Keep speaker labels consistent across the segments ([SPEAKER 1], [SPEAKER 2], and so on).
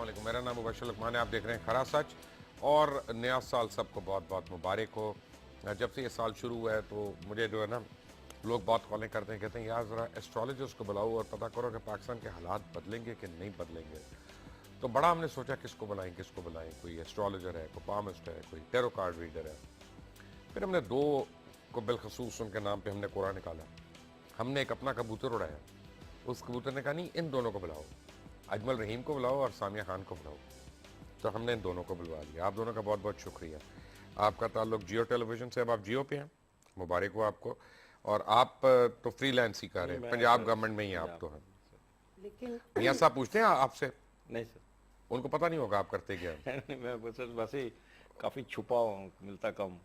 [SPEAKER 1] علیکم، میرا نام مبشر لقمان ہے، آپ دیکھ رہے ہیں کھرا سچ. اور نیا سال سب کو بہت بہت مبارک ہو. جب سے یہ سال شروع ہوا ہے تو مجھے جو ہے نا لوگ بہت کالیں کرتے ہیں، کہتے ہیں یار ذرا ایسٹرالوجرس کو بلاؤ اور پتہ کرو کہ پاکستان کے حالات بدلیں گے کہ نہیں بدلیں گے. تو بڑا ہم نے سوچا کس کو بلائیں. کوئی ایسٹرالوجر ہے، کوئی پامسٹ ہے، کوئی ٹیرو کارڈ ریڈر ہے. پھر ہم نے دو کو بالخصوص ان کے نام پہ ہم نے قرآن نکالا. ہم نے ایک اپنا کبوتر اڑایا، اس کبوتر نے کہا نہیں ان دونوں کو بلاؤ، اجمل رحیم کو بلاؤ اور سامیہ خان کو بلاؤ. تو ہم نے ان دونوں کو بلوا لیا. آپ دونوں کا بہت بہت شکریہ. آپ کا تعلق جیو ٹیلی ویژن سے، اب آپ جیو پہ ہیں، مبارک ہو آپ کو. اور آپ تو فری لینس ہی کر رہے ہیں، پنجاب گورنمنٹ میں ہی آپ تو ہیں.
[SPEAKER 2] لیکن
[SPEAKER 1] میاں صاحب پوچھتے ہیں آپ سے،
[SPEAKER 3] نہیں سر.
[SPEAKER 1] ان کو پتہ نہیں ہوگا آپ کرتے کیا ہیں.
[SPEAKER 3] میں بس ہی کافی چھپا ہوں، ملتا کم.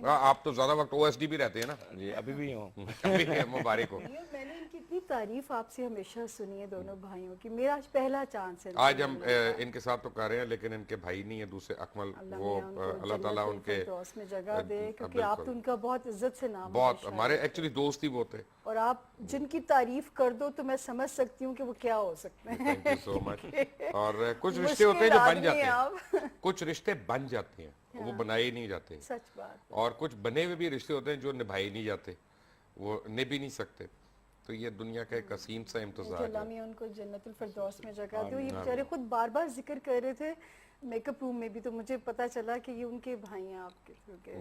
[SPEAKER 1] آپ تو زیادہ وقت او ایس ڈی بھی رہتے ہیں نا.
[SPEAKER 3] جی ابھی بھی ہوں.
[SPEAKER 1] ابھی مبارک ہو.
[SPEAKER 2] میں نے ان کی اتنی تعریف آپ سے ہمیشہ سنی ہے دونوں بھائیوں کی. میرا آج پہلا چانس ہے.
[SPEAKER 1] آج ہم ان کے ساتھ تو کر رہے ہیں، لیکن ان کے بھائی نہیں ہیں دوسرے اکمل، وہ اللہ تعالیٰ ان کے
[SPEAKER 2] فردوس میں جگہ دے، کیونکہ آپ تو ان کا بہت عزت سے نام
[SPEAKER 1] بہت ہمارے ایکچولی دوست ہی وہ تھے.
[SPEAKER 2] اور آپ جن کی تعریف کر دو تو میں سمجھ سکتی ہوں کہ وہ کیا ہو سکتے ہیں.
[SPEAKER 1] تھینک یو سو مچ. اور کچھ رشتے ہوتے ہیں جو بن جاتے ہیں، کچھ رشتے بن جاتے ہیں وہ بنائے ہی نہیں جاتے.
[SPEAKER 2] سچ بات.
[SPEAKER 1] اور کچھ بنے ہوئے بھی رشتے ہوتے ہیں جو نبھائے نہیں جاتے، وہ نبھ ہی نہیں سکتے. تو یہ دنیا کا ایک حسین سا امتزاج
[SPEAKER 2] اللہ
[SPEAKER 1] ہے.
[SPEAKER 2] میں ان کو جنت الفردوس میں جگہ دے. یہ بیچارے خود بار بار ذکر کر رہے تھے میک اپ روم میں بھی، تو مجھے پتا چلا کہ یہ ان کے بھائی ہیں آپ کے.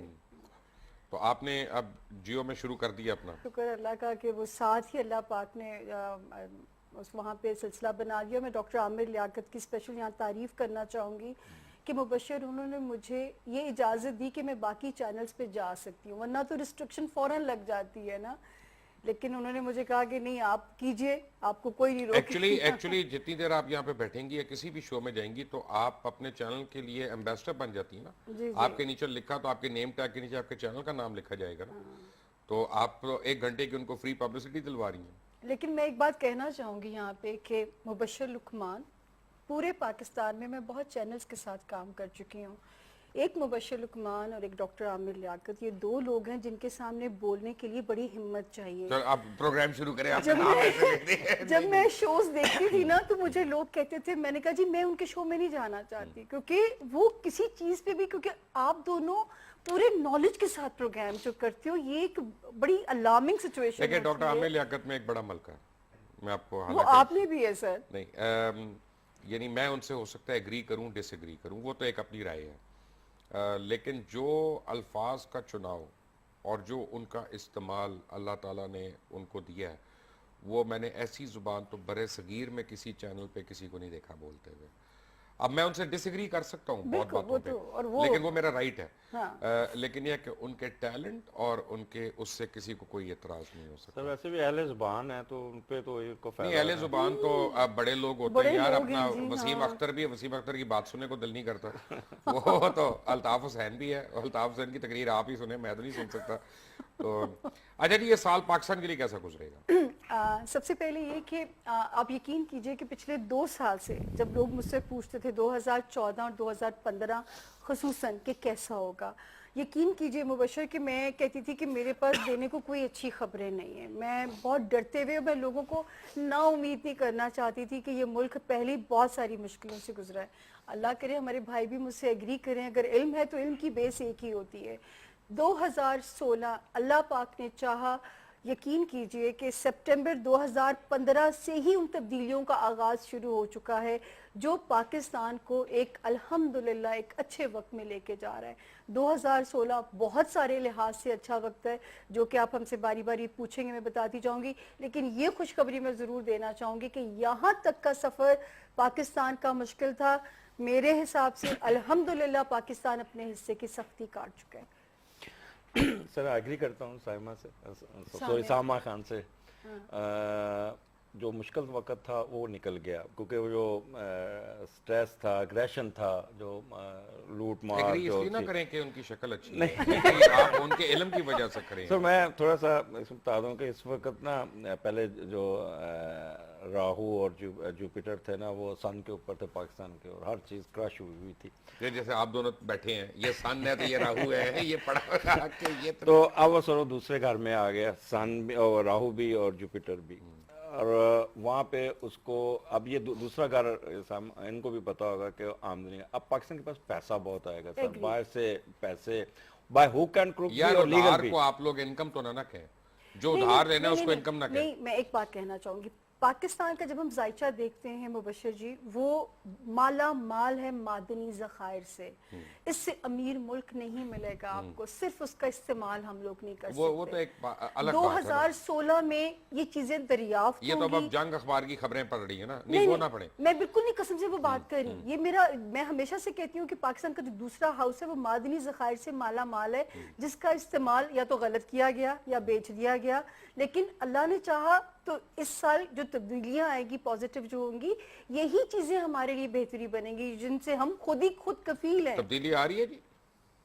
[SPEAKER 1] تو آپ نے اب جیو میں شروع کر دیا اپنا؟
[SPEAKER 2] شکر اللہ کا کہ وہ ساتھ ہی اللہ پاک نے وہاں پہ سلسلہ بنا دیا. میں ڈاکٹر عامر لیاقت کی اسپیشل یہاں تعریف کرنا چاہوں گی کہ مبشر انہوں نے مجھے یہ اجازت دی کہ میں باقی چینلز پہ جا سکتی ہوں، ورنہ تو ریسٹرکشن فوراً لگ جاتی ہے نا. لیکن انہوں نے مجھے کہا کہ نہیں آپ کیجئے، آپ کو کوئی نہیں روکے.
[SPEAKER 1] ایکچولی جتنی دیر آپ یہاں پہ بیٹھیں گی یا کسی بھی شو میں جائیں گی تو آپ اپنے چینل کے لیے ایمبیسڈر بن جاتی ہیں نا. آپ کے نیچے لکھا تو آپ کے نیم ٹیگ کے نیچے آپ کے چینل کا نام لکھا جائے گا نا. تو آپ 1 گھنٹے کی ان کو فری پبلسٹی دلوا رہی ہیں.
[SPEAKER 2] لیکن میں ایک بات کہنا چاہوں گی یہاں پہ کہ مبشر لقمان پورے پاکستان میں بہت چینلز کے ساتھ کام کر چکی ہوں. ایک مبشر لقمان اور ایک ڈاکٹر عامر لیاقت، یہ 2 لوگ ہیں جن کے سامنے بولنے کے لیے بڑی ہمت چاہیے.
[SPEAKER 1] چل آپ پروگرام شروع کریں. آپ
[SPEAKER 2] جب میں شوز دیکھتی تھی نا تو مجھے لوگ کہتے تھے، میں نے کہا جی میں ان کے شو میں نہیں جانا چاہتی، کیونکہ وہ کسی چیز پہ بھی، کیونکہ آپ دونوں پورے نالج کے ساتھ پروگرام جو کرتے ہو، یہ ایک بڑی الارمنگ سچویشن ہے.
[SPEAKER 1] دیکھیں ڈاکٹر عامر لیاقت میں ایک بڑا ملکہ ہے. میں آپ کو
[SPEAKER 2] وہ آپ نے بھی ہے سر.
[SPEAKER 1] نہیں یعنی میں ان سے ہو سکتا ہے ایگری کروں، ڈس ایگری کروں، وہ تو ایک اپنی رائے ہے. لیکن جو الفاظ کا چناؤ اور جو ان کا استعمال اللہ تعالیٰ نے ان کو دیا ہے، وہ میں نے ایسی زبان تو برِ صغیر میں کسی چینل پہ کسی کو نہیں دیکھا بولتے ہوئے. اب میں ان سے ڈس ایگری کر سکتا ہوں بہت باتوں پہ، لیکن وہ میرا رائٹ ہے. لیکن یہ کہ ان کے ٹیلنٹ اور ان کے اس سے کسی کو کوئی اعتراض نہیں ہو سکتا.
[SPEAKER 3] سر ویسے بھی اہل زبان ہے تو ان پہ تو کو
[SPEAKER 1] نہیں، اہل زبان تو اب بڑے لوگ ہوتے ہیں یار. اپنا وسیم اختر بھی ہے، وسیم اختر کی بات سننے کو دل نہیں کرتا. وہ تو الطاف حسین بھی ہے، الطاف حسین کی تقریر آپ ہی سنیں، میں تو نہیں سن سکتا. تو اچھا جی، یہ سال پاکستان کے لیے کیسا گزرے گا؟
[SPEAKER 2] سب سے پہلے یہ کہ آپ یقین کیجئے کہ پچھلے 2 سال سے جب لوگ مجھ سے پوچھتے تھے 2014 اور 2015 خصوصاً کہ کیسا ہوگا، یقین کیجئے مبشر کہ میں کہتی تھی کہ میرے پاس دینے کو کوئی اچھی خبریں نہیں ہیں. میں بہت ڈرتے ہوئے میں لوگوں کو نا امید نہیں کرنا چاہتی تھی کہ یہ ملک پہلے بہت ساری مشکلوں سے گزرا ہے. اللہ کرے ہمارے بھائی بھی مجھ سے ایگری کریں، اگر علم ہے تو علم کی بیس ایک ہی ہوتی ہے. 2016 اللہ پاک نے چاہا، یقین کیجئے کہ سپٹمبر 2015 سے ہی ان تبدیلیوں کا آغاز شروع ہو چکا ہے جو پاکستان کو ایک الحمدللہ ایک اچھے وقت میں لے کے جا رہا ہے. 2016 بہت سارے لحاظ سے اچھا وقت ہے جو کہ آپ ہم سے باری باری پوچھیں گے، میں بتاتی جاؤں گی. لیکن یہ خوشخبری میں ضرور دینا چاہوں گی کہ یہاں تک کا سفر پاکستان کا مشکل تھا، میرے حساب سے الحمدللہ پاکستان اپنے حصے کی سختی کاٹ چکا ہے.
[SPEAKER 3] سر ایگری کرتا ہوں سامہ خان سے. جو مشکل وقت تھا وہ نکل گیا، کیونکہ وہ جو سٹریس تھا، اگریشن تھا، جو لوٹ مار
[SPEAKER 1] ایگری اس
[SPEAKER 3] جو
[SPEAKER 1] لیے نہ کریں کہ ان کی شکل اچھی ہے، آپ ان کے علم کی وجہ سے کریں.
[SPEAKER 3] سر میں تھوڑا سا اس بتا دوں کہ اس وقت نا پہلے جو راہو اور جوپیٹر تھے نا وہ سن کے اوپر تھے پاکستان کے، اور ہر چیز کرش ہوئی تھی.
[SPEAKER 1] جیسے آپ دونوں بیٹھے ہیں، یہ سن ہے تو یہ راہو ہے، یہ پڑا کہ یہ
[SPEAKER 3] تو اب وہ سر دوسرے گھر میں آ گیا، سن بھی اور راہو بھی اور جوپیٹر بھی. اور وہاں پہ اس کو اب یہ دوسرا گھر ان کو بھی پتا ہوگا کہ آمدنی اب پاکستان کے پاس پیسہ بہت آئے گا سر باہر سے پیسے بائی ہوک اینڈ کروک بھی
[SPEAKER 1] یار
[SPEAKER 3] اور لیگل
[SPEAKER 1] ادھار
[SPEAKER 3] بھی.
[SPEAKER 1] کو آپ لوگ انکم تو نہ کہیں, جو ادھار لینا ہے اس کو انکم نہ کہیں.
[SPEAKER 2] نہیں, میں ایک بات کہنا چاہوں گی, پاکستان کا جب ہم ذائچہ دیکھتے ہیں مبشر جی, وہ مالا مال ہے معدنی ذخائر سے, اس سے امیر ملک نہیں ملے گا آپ کو, صرف اس کا استعمال ہم لوگ نہیں کر
[SPEAKER 1] وہ تو
[SPEAKER 2] سکتے.
[SPEAKER 1] ایک الگ بات ہے.
[SPEAKER 2] 2016 میں یہ چیزیں دریافت
[SPEAKER 1] یہ تو اب
[SPEAKER 2] ہوں گی.
[SPEAKER 1] جنگ اخبار کی خبریں پڑھ رہی ہیں نا, نہیں وہ نہ پڑھیں.
[SPEAKER 2] میں بالکل نہیں قسم سے وہ بات کر رہی, یہ میں ہمیشہ سے کہتی ہوں کہ پاکستان کا جو دوسرا ہاؤس ہے وہ معدنی ذخائر سے مالا مال ہے, جس کا استعمال یا تو غلط کیا گیا یا بیچ دیا گیا. لیکن اللہ نے چاہا تو اس سال جو تبدیلیاں آئے گی پازیٹیو جو ہوں گی, یہی چیزیں ہمارے لیے بہتری بنیں گی جن سے ہم خود کفیل ہیں.
[SPEAKER 1] تبدیلی آ رہی ہے جی؟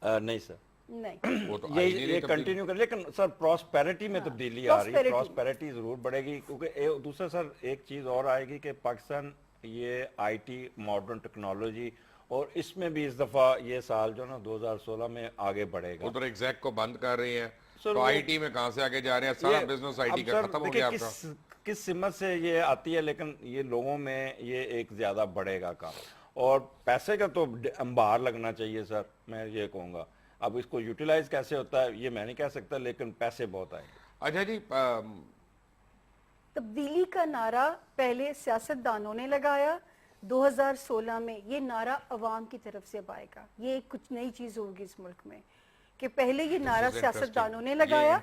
[SPEAKER 3] نہیں سر,
[SPEAKER 2] نہیں,
[SPEAKER 1] وہ تو آ ہی نہیں
[SPEAKER 3] یہ
[SPEAKER 1] رہی تبدیلی.
[SPEAKER 3] کنٹینیو کر, لیکن سر پراسپیرٹی میں تبدیلی آ رہی ہے, پراسپیرٹی ضرور بڑھے گی. کیونکہ دوسرا سر ایک چیز اور آئے گی کہ پاکستان یہ آئی ٹی ماڈرن ٹیکنالوجی اور اس میں بھی اس دفعہ یہ سال جو نا 2016 میں آگے بڑھے گا.
[SPEAKER 1] ادھر ایگزیکٹ کو بند کر رہی ہیں تو آئی ٹی میں کہاں سے آگے جا رہے ہیں, سارا بزنس آئی ٹی کا ختم ہو گیا آپ کا.
[SPEAKER 3] کس سمت سے یہ آتی ہے, لیکن یہ لوگوں میں یہ ایک زیادہ بڑھے گا کام, اور پیسے کا تو انبار لگنا چاہیے سر, میں یہ کہوں گا. اب اس کو یوٹیلائز کیسے ہوتا ہے یہ میں نہیں کہہ سکتا, لیکن پیسے بہت آئیں گے.
[SPEAKER 1] اچھا جی,
[SPEAKER 2] تبدیلی کا نعرہ پہلے سیاستدانوں نے لگایا, 2016 میں یہ نعرہ عوام کی طرف سے آئے گا. یہ کچھ نئی چیز ہوگی اس ملک میں کہ پہلے یہ نعرہ سیاستدانوں نے لگایا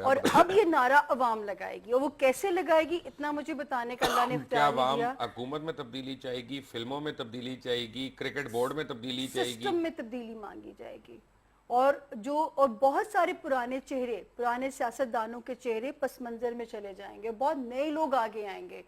[SPEAKER 2] اور اب یہ نعرہ عوام لگائے گی, اور وہ کیسے لگائے گی اتنا مجھے بتانے کا اللہ نے
[SPEAKER 1] کیا
[SPEAKER 2] اختیار نہیں
[SPEAKER 1] عوام
[SPEAKER 2] دیا.
[SPEAKER 1] حکومت میں تبدیلی چاہے گی, فلموں میں تبدیلی چاہے گی, کرکٹ بورڈ میں تبدیلی چاہے گی,
[SPEAKER 2] سسٹم میں تبدیلی مانگی جائے گی, اور بہت سارے پرانے چہرے, پرانے سیاستدانوں کے چہرے پس منظر میں چلے جائیں گے, بہت نئے لوگ آگے آئیں گے.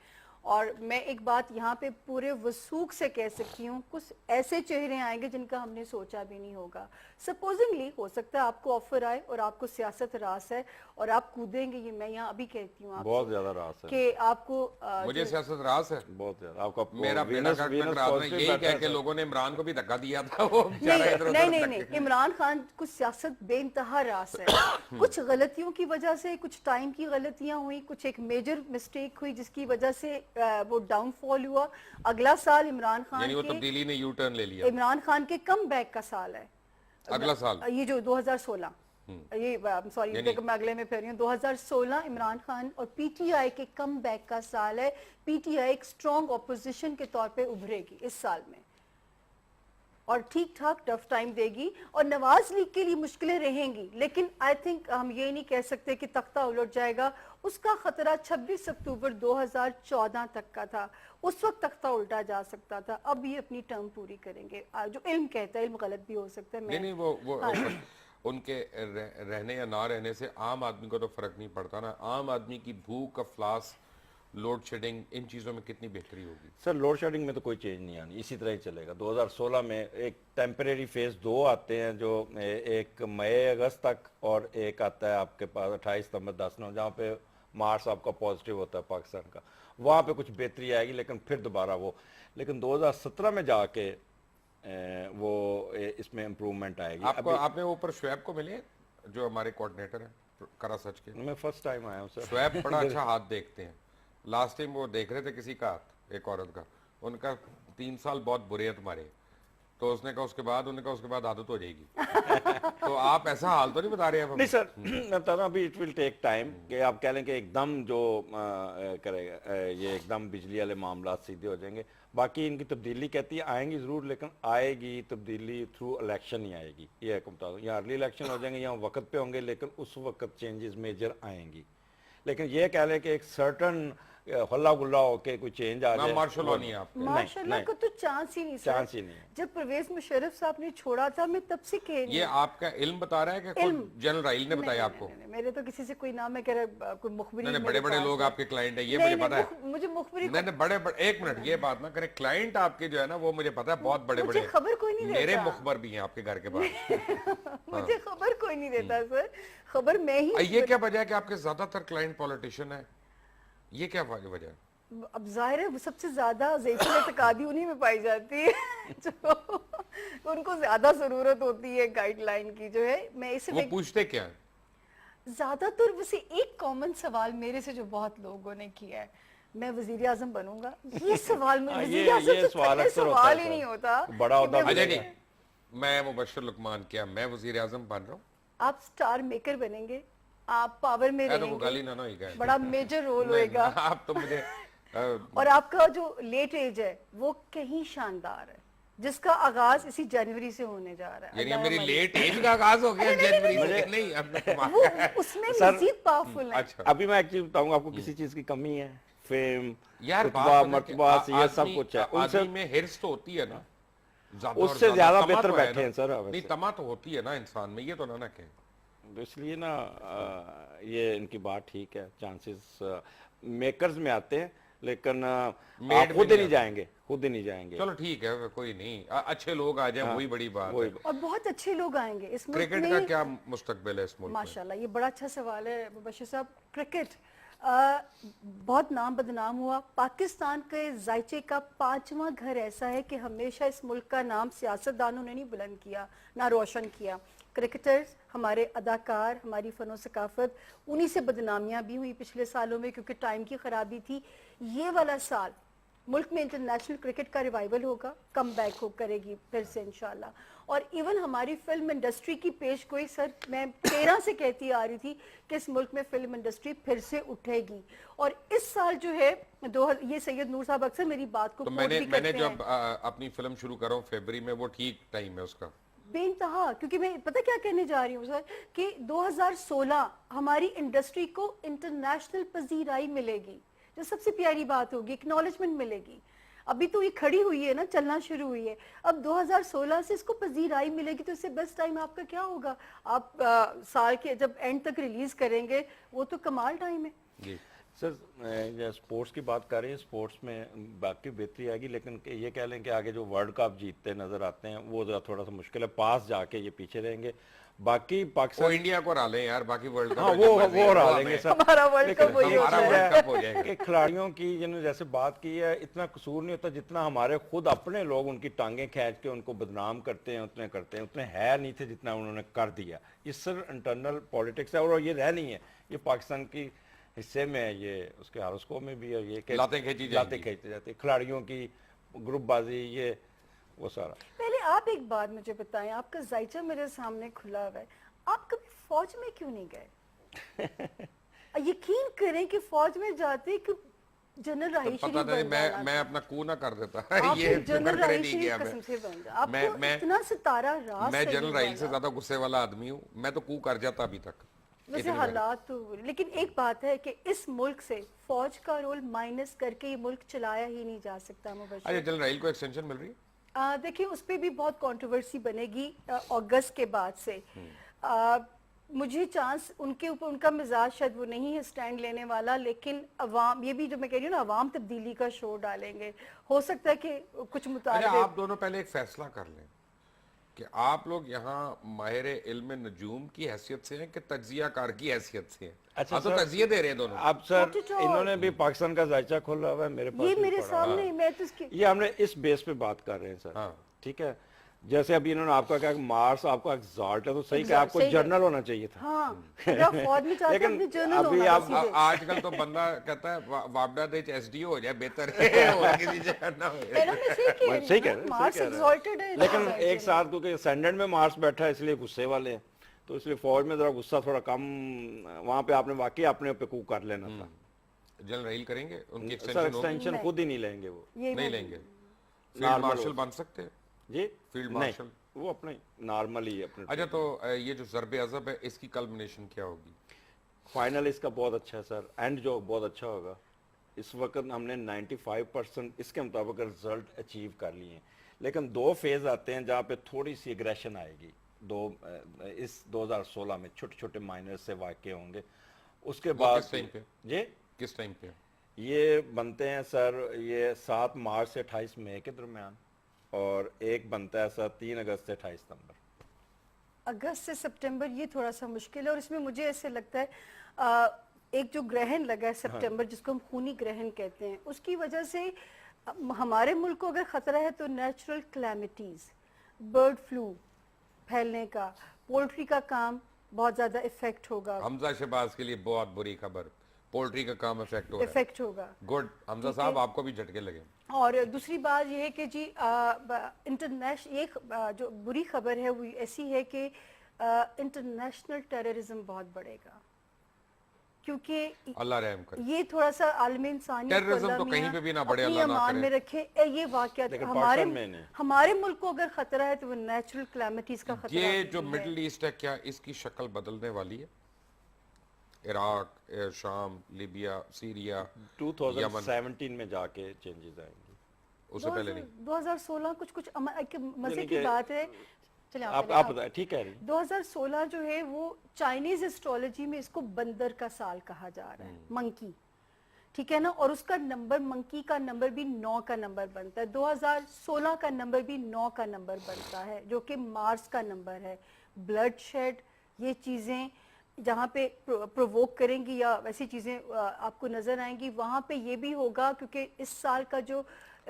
[SPEAKER 2] اور میں ایک بات یہاں پہ پورے وثوق سے کہہ سکتی ہوں, کچھ ایسے چہرے آئیں گے جن کا ہم نے سوچا بھی نہیں ہوگا. سپوزنگلی ہو سکتا ہے آپ کو آفر آئے اور آپ کو سیاست راس ہے اور آپ کودیں گے, یہ میں یہاں ابھی کہتی ہوں آپ
[SPEAKER 3] بہت زیادہ راس ہے
[SPEAKER 2] کہ آپ کو
[SPEAKER 1] مجھے سیاست راس ہے
[SPEAKER 3] بہت زیادہ. آپ کا
[SPEAKER 1] میرا بیٹا یہی کہہ کے لوگوں نے عمران کو بھی دھکا دیا تھا, وہ
[SPEAKER 2] نہیں, عمران خان کچھ سیاست بے انتہا راس ہے. کچھ غلطیوں کی وجہ سے, کچھ ٹائم کی غلطیاں ہوئی, کچھ ایک میجر مسٹیک ہوئی جس کی وجہ سے وہ ڈاؤن فال ہوا. اگلا سال عمران خان
[SPEAKER 1] یعنی وہ تبدیلی نے یو ٹرن لے لیا,
[SPEAKER 2] عمران خان کے کم بیک کا سال ہے
[SPEAKER 1] اگلا سال
[SPEAKER 2] یہ جو 2016, یہ سوری میں اگلے میں پھر رہی ہوں, 2016 عمران خان اور پی ٹی آئی کے کم بیک کا سال ہے. پی ٹی آئی ایک سٹرونگ اپوزیشن کے طور پہ ابھرے گی اس سال میں, اور ٹھیک ٹھاک ٹف ٹائم دے گی, اور نواز لیگ کے لیے مشکلیں رہیں گی, لیکن آئی تھنک ہم یہ نہیں کہہ سکتے کہ تختہ الٹ جائے گا. اس کا خطرہ 26 اکتوبر 2014 تک کا تھا, اس وقت تختہ الٹا جا سکتا تھا. اب یہ اپنی ٹرم پوری کریں گے, جو علم کہتا ہے, علم غلط بھی ہو سکتا ہے.
[SPEAKER 1] نہیں وہ ان کے رہنے یا نہ رہنے سے عام آدمی کو تو فرق نہیں پڑتا نا. عام آدمی کی بھوک, افلاس, لوڈ شیڈنگ, ان چیزوں میں کتنی بہتری ہوگی؟
[SPEAKER 3] سر لوڈ شیڈنگ میں تو کوئی چینج نہیں آنی, اسی طرح ہی چلے گا. 2016 میں ایک ٹیمپریری فیز 2 آتے ہیں, جو ایک مئی اگست تک, اور ایک آتا ہے آپ کے پاس 28 ستمبر 10/9, جہاں پہ مارچ آپ کا پازیٹیو ہوتا ہے پاکستان کا. وہاں پہ کچھ بہتری آئے گی, لیکن پھر دوبارہ وہ, لیکن 2017 میں جا کے وہ اس میں امپروومنٹ آئے گی.
[SPEAKER 1] آپ نے اوپر شعیب کو ملے جو ہمارے کوارڈینیٹر ہیں کرا سچ کے؟
[SPEAKER 3] میں فرسٹ ٹائم آیا ہوں سر.
[SPEAKER 1] شعیب بڑا اچھا ہاتھ دیکھتے ہیں. لاسٹ ٹائم وہ دیکھ رہے تھے کسی کا ہاتھ, ایک عورت کا, ان کا 3 سال بہت برے ہیں تمہارے, تو اس نے کہا اس کے بعد عادت ہو جائے گی. تو آپ ایسا حال تو نہیں بتا رہے ہیں؟
[SPEAKER 3] نہیں سر, میں بتا رہا ہوں ابھی اٹ ول ٹیک ٹائم, کہ آپ کہہ لیں کہ ایک دم جو کرے گا یہ ایک دم بجلی والے معاملات سیدھے ہو جائیں گے. باقی ان کی تبدیلی کہتی ہے آئیں گی ضرور, لیکن آئے گی تبدیلی تھرو الیکشن ہی آئے گی. یہ ایک بتا دوں, یہاں ارلی الیکشن ہو جائیں گے, یہاں وقت پہ ہوں گے, لیکن اس وقت چینجز میجر آئیں گی. لیکن یہ کہہ لیں کہ ایک سرٹن ہلا گلا ہو کے کوئی چینج آ جائے,
[SPEAKER 1] مارشل لا نہیں ہے آپ,
[SPEAKER 2] ماشاء اللہ کو تو چانس ہی نہیں سر.
[SPEAKER 3] چانس ہی نہیں ہے.
[SPEAKER 2] جب پرویز مشرف صاحب نے چھوڑا تھا, میں تب سے کہہ رہی
[SPEAKER 1] یہ آپ کا علم بتا رہا ہے کہ خود جنرل رائل نے بتایا آپ کو؟
[SPEAKER 2] میرے تو کسی سے کوئی نام, میں کہہ رہا کوئی مخبری,
[SPEAKER 1] نہیں بڑے بڑے لوگ آپ کے کلائنٹ ہیں, یہ مجھے پتا ہے.
[SPEAKER 2] مجھے مخبری
[SPEAKER 1] نہیں بڑے ایک منٹ, یہ بات نہ کریں, کلائنٹ آپ کے جو ہے نا وہ مجھے پتا ہے بہت بڑے بڑے,
[SPEAKER 2] مجھے خبر کوئی نہیں دیتا,
[SPEAKER 1] میرے مخبر بھی ہیں آپ کے گھر کے باہر.
[SPEAKER 2] مجھے خبر کوئی نہیں دیتا سر, خبر میں ہی.
[SPEAKER 1] یہ کیا وجہ ہے کہ آپ کے زیادہ تر کلائنٹ پولیٹیشین ہیں؟ یہ کیا وجہ ہے؟
[SPEAKER 2] اب ظاہر ہے سب سے زیادہ ضعیف اعتقادی انہی میں پائی جاتی ہے, جو ان کو زیادہ ضرورت ہوتی ہے گائیڈ لائن کی, جو ہے. میں اسے
[SPEAKER 1] وہ پوچھتے کیا ہیں؟
[SPEAKER 2] ज्यादा तर वैसे एक कॉमन सवाल मेरे से जो बहुत लोगों ने किया है, मैं वजीर आजम बनूंगा, ये सवाल में वजीर आजम
[SPEAKER 3] ये
[SPEAKER 2] से
[SPEAKER 3] सवाल
[SPEAKER 2] पहले
[SPEAKER 3] अक्सर होता
[SPEAKER 2] सवाल
[SPEAKER 3] है
[SPEAKER 2] ही
[SPEAKER 3] सर।
[SPEAKER 2] नहीं होता
[SPEAKER 3] बड़ा
[SPEAKER 2] कि
[SPEAKER 3] होता
[SPEAKER 2] मैं
[SPEAKER 1] अजय
[SPEAKER 3] मिलेगा।
[SPEAKER 1] जी, मैं मुबश्शिर लुकमान क्या मैं वजीर आजम बन रहा हूँ?
[SPEAKER 2] आप स्टार मेकर बनेंगे, आप पावर में
[SPEAKER 1] तो वो गाली
[SPEAKER 2] रहेंगे,
[SPEAKER 1] ना ही गए
[SPEAKER 2] बड़ा मेजर रोल
[SPEAKER 1] नहीं,
[SPEAKER 2] होएगा,
[SPEAKER 1] आप तो मुझे
[SPEAKER 2] और आपका जो लेट एज है वो कहीं शानदार है, जिसका आगाज इसी जनवरी से होने जा रहा है।
[SPEAKER 1] यानी
[SPEAKER 2] अल्लाह
[SPEAKER 1] मेरी
[SPEAKER 2] हमारी-
[SPEAKER 1] लेट एज का आगाज हो गया
[SPEAKER 2] नहीं, नहीं,
[SPEAKER 1] जनवरी
[SPEAKER 2] नहीं,
[SPEAKER 1] से? नहीं, अब तो कमाल
[SPEAKER 2] वो
[SPEAKER 1] है।
[SPEAKER 2] उसमें
[SPEAKER 3] सर,
[SPEAKER 2] मजीद पावरफुल है।
[SPEAKER 1] अच्छा
[SPEAKER 3] अभी मैं एक चीज बताऊंगा आपको, किसी चीज की कमी है, फेम,
[SPEAKER 1] यार,
[SPEAKER 3] रुतबा,
[SPEAKER 1] बात पता है कि
[SPEAKER 3] मर्तबा, ये सब
[SPEAKER 1] आदमी
[SPEAKER 3] कुछ है उनसे।
[SPEAKER 1] आदमी में हिर्स तो होती है ना, ज्यादा और
[SPEAKER 3] उससे ज्यादा
[SPEAKER 1] तमा
[SPEAKER 3] बेहतर
[SPEAKER 1] तो है
[SPEAKER 3] बैठे
[SPEAKER 1] ना।
[SPEAKER 3] हैं सर
[SPEAKER 1] नहीं,
[SPEAKER 3] वैसे।
[SPEAKER 1] तमा तो होती है ना इंसान में, ये तो ना कहे।
[SPEAKER 3] तो इसलिए ना ये इनकी बात ठीक है, चांसेस मेकर्स में आते हैं, लेकिन आप
[SPEAKER 1] Made में
[SPEAKER 3] खुद ही
[SPEAKER 1] नहीं
[SPEAKER 3] नहीं
[SPEAKER 1] आते।
[SPEAKER 3] जाएंगे, खुद ही नहीं जाएंगे।
[SPEAKER 1] चलो ठीक है, कोई नहीं, अच्छे लोग आ जाए वही बड़ी बात
[SPEAKER 3] वही
[SPEAKER 1] है।
[SPEAKER 2] और बहुत अच्छे लोग आएंगे इस मुल्क
[SPEAKER 1] क्रिकेट
[SPEAKER 2] में।
[SPEAKER 1] का क्या मुस्तकबिल है इस मुल्क में?
[SPEAKER 2] माशाल्लाह, ये बड़ा अच्छा सवाल है मुबश्शिर साहब। क्रिकेट बहुत नाम बदनाम हुआ, पाकिस्तान के जायचे का 5वां घर ऐसा है कि हमेशा इस मुल्क का नाम सियासतदानों ने नहीं बुलंद किया, ना रोशन किया। क्रिकेटर्स, हमारे अदाकार, हमारी फनो सकाफत, उन्हीं से बदनामियां भी हुई पिछले सालों में, क्योंकि टाइम की खराबी थी। ये वाला साल मुल्क में इंटरनेशनल क्रिकेट का रिवाइवल होगा, कम बैक हो करेगी फिर से इंशाल्लाह। और इवन हमारी फिल्म इंडस्ट्री की पेश गोई, सर मैं 13 से कहती आ रही थी कि इस मुल्क में फिल्म इंडस्ट्री फिर से उठेगी। और इस साल जो है ये सैयद नूर साहब अक्सर मेरी बात को
[SPEAKER 1] तो
[SPEAKER 2] quote
[SPEAKER 1] मैंने
[SPEAKER 2] भी
[SPEAKER 1] मैंने
[SPEAKER 2] करते
[SPEAKER 1] जो
[SPEAKER 2] हैं।
[SPEAKER 1] अपनी फिल्म शुरू कर रहा हूँ फरवरी में, वो ठीक टाइम है उसका।
[SPEAKER 2] बेइंतहा, क्योंकि मैं पता क्या कहने जा रही हूँ सर, कि 2016 हमारी इंडस्ट्री को इंटरनेशनल पजीराई मिलेगी, जो सबसे प्यारी बात होगी, एक्नॉलेजमेंट मिलेगी। अभी तो ये खड़ी हुई है ना, चलना शुरू हुई है, अब 2016 से इसको पजीराई मिलेगी, तो इससे बेस्ट टाइम आपका क्या होगा? आप साल के जब एंड तक रिलीज करेंगे, वो तो कमाल टाइम है।
[SPEAKER 1] जी
[SPEAKER 3] सर, ये स्पोर्ट्स की बात कर रहे हैं, स्पोर्ट्स में बाकी बेहतरी आएगी, लेकिन ये कह लें कि आगे जो वर्ल्ड कप जीतते नजर आते हैं वो जरा थोड़ा सा मुश्किल है, पास जाके ये पीछे रहेंगे। बाकी
[SPEAKER 1] वो
[SPEAKER 3] पाकिस्तान,
[SPEAKER 1] इंडिया को हरा लें यार, बाकी वर्ल्ड कप
[SPEAKER 3] हाँ
[SPEAKER 1] में जो
[SPEAKER 3] वो
[SPEAKER 1] मर्जी
[SPEAKER 3] वो
[SPEAKER 1] है,
[SPEAKER 3] हरा
[SPEAKER 1] वो
[SPEAKER 3] लेंगे
[SPEAKER 1] हमें-
[SPEAKER 3] सर।
[SPEAKER 2] हमारा वर्ल्ड
[SPEAKER 3] लेकिन
[SPEAKER 2] कप वही
[SPEAKER 1] हमारा
[SPEAKER 2] होता है।
[SPEAKER 1] वर्ल्ड कप हो जाएगा।
[SPEAKER 3] कि खिलाड़ियों की जिन्होंने जैसे बात की है, इतना कसूर नहीं होता जितना हमारे खुद अपने लोग उनकी टांगें खींच के उनको बदनाम करते हैं, उतने करते हैं, उतने है नहीं थे जितना उन्होंने कर दिया। ये सिर्फ इंटरनल पॉलिटिक्स है, और ये रह नहीं है, ये पाकिस्तान की हिस्से में है, ये उसके हारोस्कोप में भी है, ये कि
[SPEAKER 1] लातें खींची
[SPEAKER 3] लातें
[SPEAKER 1] जाएंगी।
[SPEAKER 3] खींची जाती है, खिलाड़ियों की ग्रुपबाजी, ये वो सारा।
[SPEAKER 2] पहले आप एक बात मुझे बताएं, आपका जायचा मेरे सामने खुला हुआ है, आप कभी फौज में क्यों नहीं गए? यकीन करें कि फौज में जाते कि जनरल
[SPEAKER 1] तो
[SPEAKER 2] राही
[SPEAKER 1] पता
[SPEAKER 2] शरीफ
[SPEAKER 1] नहीं,
[SPEAKER 2] बन
[SPEAKER 1] मैं
[SPEAKER 2] जाना
[SPEAKER 1] मैं
[SPEAKER 2] था।
[SPEAKER 1] अपना कू ना कर देता
[SPEAKER 2] आप
[SPEAKER 1] ये
[SPEAKER 2] एक जनरल
[SPEAKER 1] शुक्र करे
[SPEAKER 2] राही
[SPEAKER 1] नहीं
[SPEAKER 2] शरीफ
[SPEAKER 1] किया
[SPEAKER 2] कसम
[SPEAKER 1] मैं।
[SPEAKER 2] से बन जा, आपको
[SPEAKER 1] मैं
[SPEAKER 2] इतना सितारा राज
[SPEAKER 1] मैं
[SPEAKER 2] से
[SPEAKER 1] जनरल
[SPEAKER 2] ही
[SPEAKER 1] राइल से
[SPEAKER 2] बना।
[SPEAKER 1] ज्यादा गुस्से वाला आदमी हूँ, मैं तो कू कर जाता अभी तक।
[SPEAKER 2] वैसे
[SPEAKER 1] इतनी
[SPEAKER 2] हालात तो हुए। लेकिन एक बात है कि इस मुल्क से फौज का रोल माइनस करके ये मुल्क चलाया ही नहीं जा सकता। मुबश्शिर,
[SPEAKER 1] अच्छा, जनरल राइल को एक्सटेंशन मिल रही है?
[SPEAKER 2] देखिए उस पर भी बहुत कंट्रोवर्सी बनेगी अगस्त के बाद से। मुझे चांस उनके ऊपर, उनका मिजाज शायद वो नहीं है स्टैंड लेने वाला, लेकिन अवाम, ये भी जो मैं कह रही हूँ ना, अवाम तब्दीली का शोर डालेंगे। हो सकता है कि कुछ
[SPEAKER 1] अच्छा,
[SPEAKER 2] मुताबिक
[SPEAKER 1] आप दोनों पहले एक फैसला कर लें कि आप लोग यहाँ माहिर इल्म नजूम की हैसियत से हैं कि तज्जिया कार की हैसियत से हैं?
[SPEAKER 3] अच्छा
[SPEAKER 1] आप तो
[SPEAKER 3] सर,
[SPEAKER 1] तज्जिए दे रहे हैं दोनों।
[SPEAKER 3] अब सर
[SPEAKER 2] Not at all.
[SPEAKER 3] इन्होंने भी पाकिस्तान का जायचा खोला हुआ है, मेरे पास
[SPEAKER 2] ये
[SPEAKER 3] भी
[SPEAKER 2] मेरे
[SPEAKER 3] पड़ा
[SPEAKER 2] सामने, मैं तो इसकी
[SPEAKER 3] ये हमने इस बेस पे बात कर रहे हैं सर।
[SPEAKER 1] हाँ।
[SPEAKER 3] ठीक है, जैसे अभी इन्होंने आपका कहा कि मार्स आपका एग्जॉल्ट है, तो सही कहा, आपको
[SPEAKER 2] सही कहा।
[SPEAKER 3] जर्नल होना चाहिए था।
[SPEAKER 2] हाँ, अगर आप फौज में चाहते हैं,
[SPEAKER 3] लेकिन
[SPEAKER 2] अपनी जनरल
[SPEAKER 3] अभी
[SPEAKER 2] होना
[SPEAKER 3] आप-
[SPEAKER 2] था सीधे।
[SPEAKER 1] आजकल तो बंदा कहता है वापडा दे एसडीओ हो जाए बेहतर है और किसी जगह ना हो।
[SPEAKER 2] मैडम ने सही कह रही
[SPEAKER 3] सही
[SPEAKER 2] है
[SPEAKER 3] कह
[SPEAKER 2] ना,
[SPEAKER 3] रहे हैं,
[SPEAKER 2] मार्स
[SPEAKER 3] सही कह रहे
[SPEAKER 2] exalted है
[SPEAKER 3] हैं।
[SPEAKER 2] इस
[SPEAKER 3] लेकिन
[SPEAKER 2] जायचे
[SPEAKER 3] एक
[SPEAKER 2] में।
[SPEAKER 3] साथ क्योंकि असेंडेंट में मार्स बैठा है, इसलिए गुस्से वाले हैं, तो इसलिए फौज में जरा गुस्सा थोड़ा कम, वहां पे आपने वाकई अपने पे कू कर लेना था।
[SPEAKER 1] जनरल राइल करेंगे, उनकी
[SPEAKER 3] सर
[SPEAKER 1] एक्सटेंशन होगी?
[SPEAKER 3] एक्सटेंशन खुद ही नहीं लेंगे वो
[SPEAKER 2] ये
[SPEAKER 1] नहीं
[SPEAKER 2] मैं-
[SPEAKER 1] लेंगे। फील्ड
[SPEAKER 3] Normal
[SPEAKER 1] मार्शल
[SPEAKER 3] हो।
[SPEAKER 1] बन सकते हैं?
[SPEAKER 3] जी
[SPEAKER 1] फील्ड
[SPEAKER 3] नहीं,
[SPEAKER 1] मार्शल।
[SPEAKER 3] वो अपने नॉर्मल ही अपने।
[SPEAKER 1] अच्छा, तो ये जो ज़रब अज़ब है, इसकी कल्मिनेशन क्या होगी?
[SPEAKER 3] फाइनल इसका बहुत अच्छा है सर, एंड जो बहुत अच्छा होगा। इस वक्त हमने 95% इसके मुताबिक रिजल्ट अचीव कर लिए हैं, लेकिन 2 फेज आते हैं जहाँ पे थोड़ी सी एग्रेशन आएगी। इस 2016 में छोटे छोटे माइनर से वाक़े होंगे, उसके
[SPEAKER 1] वो
[SPEAKER 3] बाद
[SPEAKER 1] किस टाइम पे?
[SPEAKER 3] जी
[SPEAKER 1] किस टाइम पे?
[SPEAKER 3] ये बनते हैं सर, ये 7 मार्च से 28 मई के दरमियान, और एक बनता है सर 3 अगस्त से 28 सितंबर।
[SPEAKER 2] अगस्त से सितंबर ये थोड़ा सा मुश्किल है, और इसमें मुझे ऐसे लगता है एक जो ग्रहण लगा है सितंबर, जिसको हम खूनी ग्रहण कहते हैं, उसकी वजह से हमारे मुल्क को अगर खतरा है तो नेचुरल क्लैमिटीज, बर्ड फ्लू फैलने का, पोल्ट्री का काम बहुत ज्यादा इफेक्ट होगा,
[SPEAKER 1] हमजा शहबाज के लिए बहुत बुरी खबर, पोल्ट्री का काम इफेक्ट हो रहा है।
[SPEAKER 2] इफेक्ट होगा।
[SPEAKER 1] गुड हमजा साहब, आपको भी झटके लगे।
[SPEAKER 2] और दूसरी बात ये है कि जी इंटरनेशनल ये जो बुरी खबर है वो ऐसी है कि इंटरनेशनल टेररिज्म बहुत बढ़ेगा, क्योंकि
[SPEAKER 1] अल्लाह रहम करे।
[SPEAKER 2] ये थोड़ा सा आलमी इंसानियत को
[SPEAKER 1] टेररिज्म
[SPEAKER 2] अल्लाह
[SPEAKER 1] तो कहीं
[SPEAKER 2] मियां
[SPEAKER 1] पे भी ना बढ़े,
[SPEAKER 2] अपनी
[SPEAKER 1] अल्लाह ना
[SPEAKER 2] अमान
[SPEAKER 1] करे।
[SPEAKER 2] में रखे। ये वाकया
[SPEAKER 3] लेकिन
[SPEAKER 2] हमारे
[SPEAKER 3] पाकिस्तान में नहीं।
[SPEAKER 2] हमारे मुल्क को अगर खतरा है तो वो नेचुरल कैलेमिटीज का खतरा
[SPEAKER 1] ये
[SPEAKER 2] भी
[SPEAKER 1] जो
[SPEAKER 2] है।
[SPEAKER 1] मिडिल ईस्ट है, क्या इसकी शक्ल बदलने वाली है? इराक, शाम, लीबिया, सीरिया,
[SPEAKER 3] 2017 में जाके चेंजेस आएंगे।
[SPEAKER 1] उससे पहले नहीं?
[SPEAKER 2] 2016 कुछ एक मजे
[SPEAKER 3] यानी
[SPEAKER 2] की
[SPEAKER 3] कि
[SPEAKER 2] बात है। चलिए
[SPEAKER 3] आप बताएं, ठीक कह रही हैं।
[SPEAKER 2] 2016 जो है वो चाइनीज एस्ट्रोलॉजी में इसको बंदर का साल कहा जा रहा है, मंकी, ठीक है ना। और उसका नंबर, मंकी का नंबर भी 9 का नंबर बनता है। 2016 का नंबर भी 9 का नंबर बनता है, जो कि मार्स का नंबर है। ब्लड शेड, ये चीज़ें जहाँ पे प्रोवोक करेंगी या वैसी चीज़ें आपको नज़र आएंगी, वहाँ पे ये भी होगा, क्योंकि इस साल का जो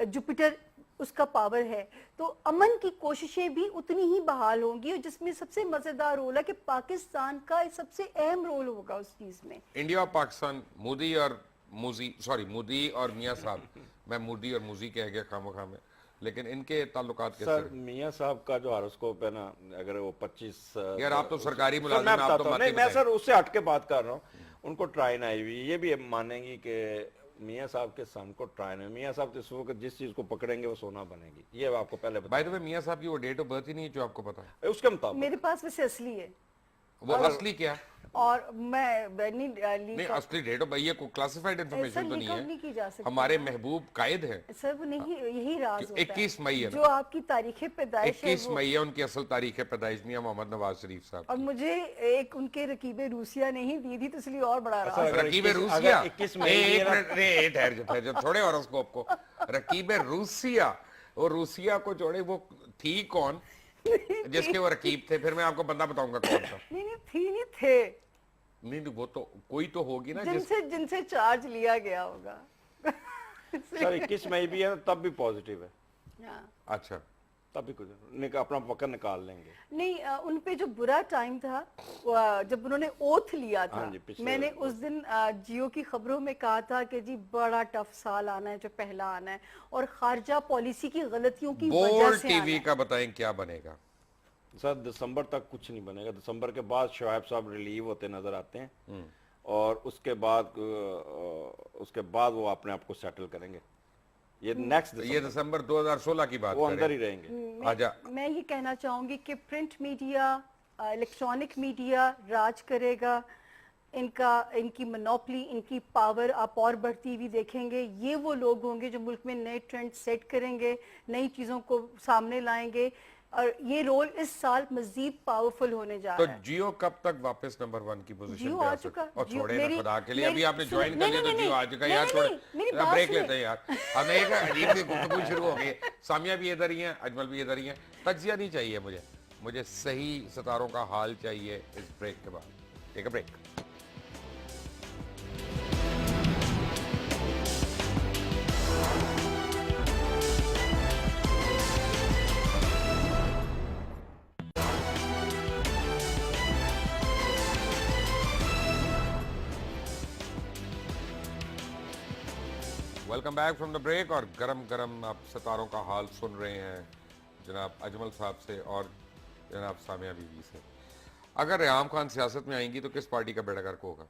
[SPEAKER 2] जुपिटर उसका पावर है, तो अमन की कोशिशें भी उतनी ही बहाल होंगी। और जिसमें सबसे मज़ेदार रोल है कि पाकिस्तान का सबसे अहम रोल होगा उस चीज़ में।
[SPEAKER 1] इंडिया और पाकिस्तान, मोदी और मोदी और मियाँ साहब, मैं मोदी और मूजी कह गया खामोखा में, लेकिन इनके ताल्लुकात कैसे
[SPEAKER 3] सर
[SPEAKER 1] रहे?
[SPEAKER 3] मियाँ साहब का जो हॉरोस्कोप है ना, अगर वो 25
[SPEAKER 1] यार आप तो सरकारी
[SPEAKER 3] सर,
[SPEAKER 1] मुलाजिम
[SPEAKER 3] मैं
[SPEAKER 1] हैं, आप तो
[SPEAKER 3] बताता हूँ।
[SPEAKER 1] बातें
[SPEAKER 3] नहीं, मैं
[SPEAKER 1] बताएं।
[SPEAKER 3] सर उससे हट के बात कर रहा हूँ। उनको ट्राइन आई हुई, ये भी मानेंगी कि मियाँ साहब के सन को ट्राइन है। मियाँ साहब तो इस वक्त जिस चीज को पकड़ेंगे वो सोना बनेगी, ये आपको पहले बता।
[SPEAKER 1] बाय द वे, मियाँ साहब की वो डेट ऑफ बर्थ ही नहीं है जो आपको पता है?
[SPEAKER 3] उसके मुताबिक
[SPEAKER 2] मेरे पास वैसे असली है,
[SPEAKER 1] वो असली क्या है?
[SPEAKER 2] और मैं नहीं
[SPEAKER 1] नहीं, असली डेट ऑफ ये को क्लासिफाइड इंफॉर्मेशन तो नहीं
[SPEAKER 2] नहीं की जा
[SPEAKER 1] है।
[SPEAKER 2] सकती।
[SPEAKER 1] हमारे महबूब कायद हैं।
[SPEAKER 2] सर वो नहीं, यही राज होता है।
[SPEAKER 1] 21 मई है ना?
[SPEAKER 2] जो आपकी तारीख पैदाइश है
[SPEAKER 1] 21 मई है उनकी असल तारीख पैदाइश, मियाँ मोहम्मद नवाज शरीफ साहब।
[SPEAKER 2] और मुझे एक उनके रकीबे रूसिया नहीं दी थी, तो इसलिए और बड़ा राज।
[SPEAKER 3] अगर
[SPEAKER 1] रकीब
[SPEAKER 3] 21
[SPEAKER 1] रूसिया,
[SPEAKER 3] अगर 21 मई
[SPEAKER 1] एक मिनट रे, ठहर जा छोड़े हॉरोस्कोप को। रकीब रूसिया, और रूसिया को जोड़े, वो थी कौन जिसके वो रकीब थे? फिर मैं आपको बंदा बताऊंगा कौन था।
[SPEAKER 2] नहीं थी, नहीं थे,
[SPEAKER 1] नहीं, वो तो कोई तो होगी ना
[SPEAKER 2] जिनसे चार्ज लिया गया होगा।
[SPEAKER 3] सर 21 मई भी है, तब भी पॉजिटिव है,
[SPEAKER 2] हाँ।
[SPEAKER 1] अच्छा,
[SPEAKER 3] तब भी कुछ अपना वक्त निकाल लेंगे।
[SPEAKER 2] नहीं, उन पे जो बुरा टाइम था, जब उन्होंने ओथ लिया था,
[SPEAKER 3] हाँ जी, पिछले
[SPEAKER 2] मैंने उस दिन जियो की खबरों में कहा था कि जी बड़ा टफ साल आना है जो पहला आना है, और खारजा पॉलिसी की गलतियों की वजह
[SPEAKER 1] बोल
[SPEAKER 2] से
[SPEAKER 1] टीवी
[SPEAKER 2] आना
[SPEAKER 1] का बताएं क्या बनेगा?
[SPEAKER 3] सर दिसंबर तक कुछ नहीं बनेगा। दिसंबर के बाद शोएब साहब रिलीव होते नजर आते हैं, और उसके बाद वो अपने आप को सेटल करेंगे। ये नेक्स्ट
[SPEAKER 1] ये दिसंबर 2016 की बात
[SPEAKER 3] वो
[SPEAKER 1] करें।
[SPEAKER 3] अंदर ही रहेंगे।
[SPEAKER 1] आजा।
[SPEAKER 2] मैं ये कहना चाहूंगी कि प्रिंट मीडिया, इलेक्ट्रॉनिक मीडिया राज करेगा। इनकी मोनोपली, इनकी पावर आप और बढ़ती हुई देखेंगे। ये वो लोग होंगे जो मुल्क में नए ट्रेंड सेट करेंगे, नई चीज़ों को सामने लाएंगे, और ये रोल इस साल मजीद पावरफुल होने जा
[SPEAKER 1] तो
[SPEAKER 2] रहा है।
[SPEAKER 1] जियो कब तक वापस नंबर 1 की पोजीशन
[SPEAKER 2] जियो
[SPEAKER 1] पे
[SPEAKER 2] आ
[SPEAKER 1] आ सकता
[SPEAKER 2] चुका।
[SPEAKER 1] है? और
[SPEAKER 2] जियो
[SPEAKER 1] छोड़े ना
[SPEAKER 2] मेरी-
[SPEAKER 1] खुदा के लिए,
[SPEAKER 2] मेरी-
[SPEAKER 1] अभी आपने
[SPEAKER 2] सुनो-
[SPEAKER 1] ज्वाइन कर लिया तो
[SPEAKER 2] नहीं,
[SPEAKER 1] जियो आ
[SPEAKER 2] नहीं,
[SPEAKER 1] चुका।
[SPEAKER 2] नहीं,
[SPEAKER 1] यार
[SPEAKER 2] नहीं,
[SPEAKER 1] छोड़े,
[SPEAKER 2] मेरी बात
[SPEAKER 1] ब्रेक
[SPEAKER 2] सुनिए।
[SPEAKER 1] लेते हैं यार। हमें एक अजीब सी गुफ्तगू शुरू हो गई है। सामिया भी इधर ही है, अजमल भी इधर ही है। तज्जिया नहीं चाहिए मुझे सही सितारों का हाल चाहिए इस ब्रेक के बाद। Take a break. Welcome back from the break. और गरम गरम आप सितारों का हाल सुन रहे हैं जनाब अजमल साहब से और जनाब सामिया बीवी से। अगर रेहाम खान सियासत में आएंगी तो किस पार्टी का बेड़ा गर्क होगा?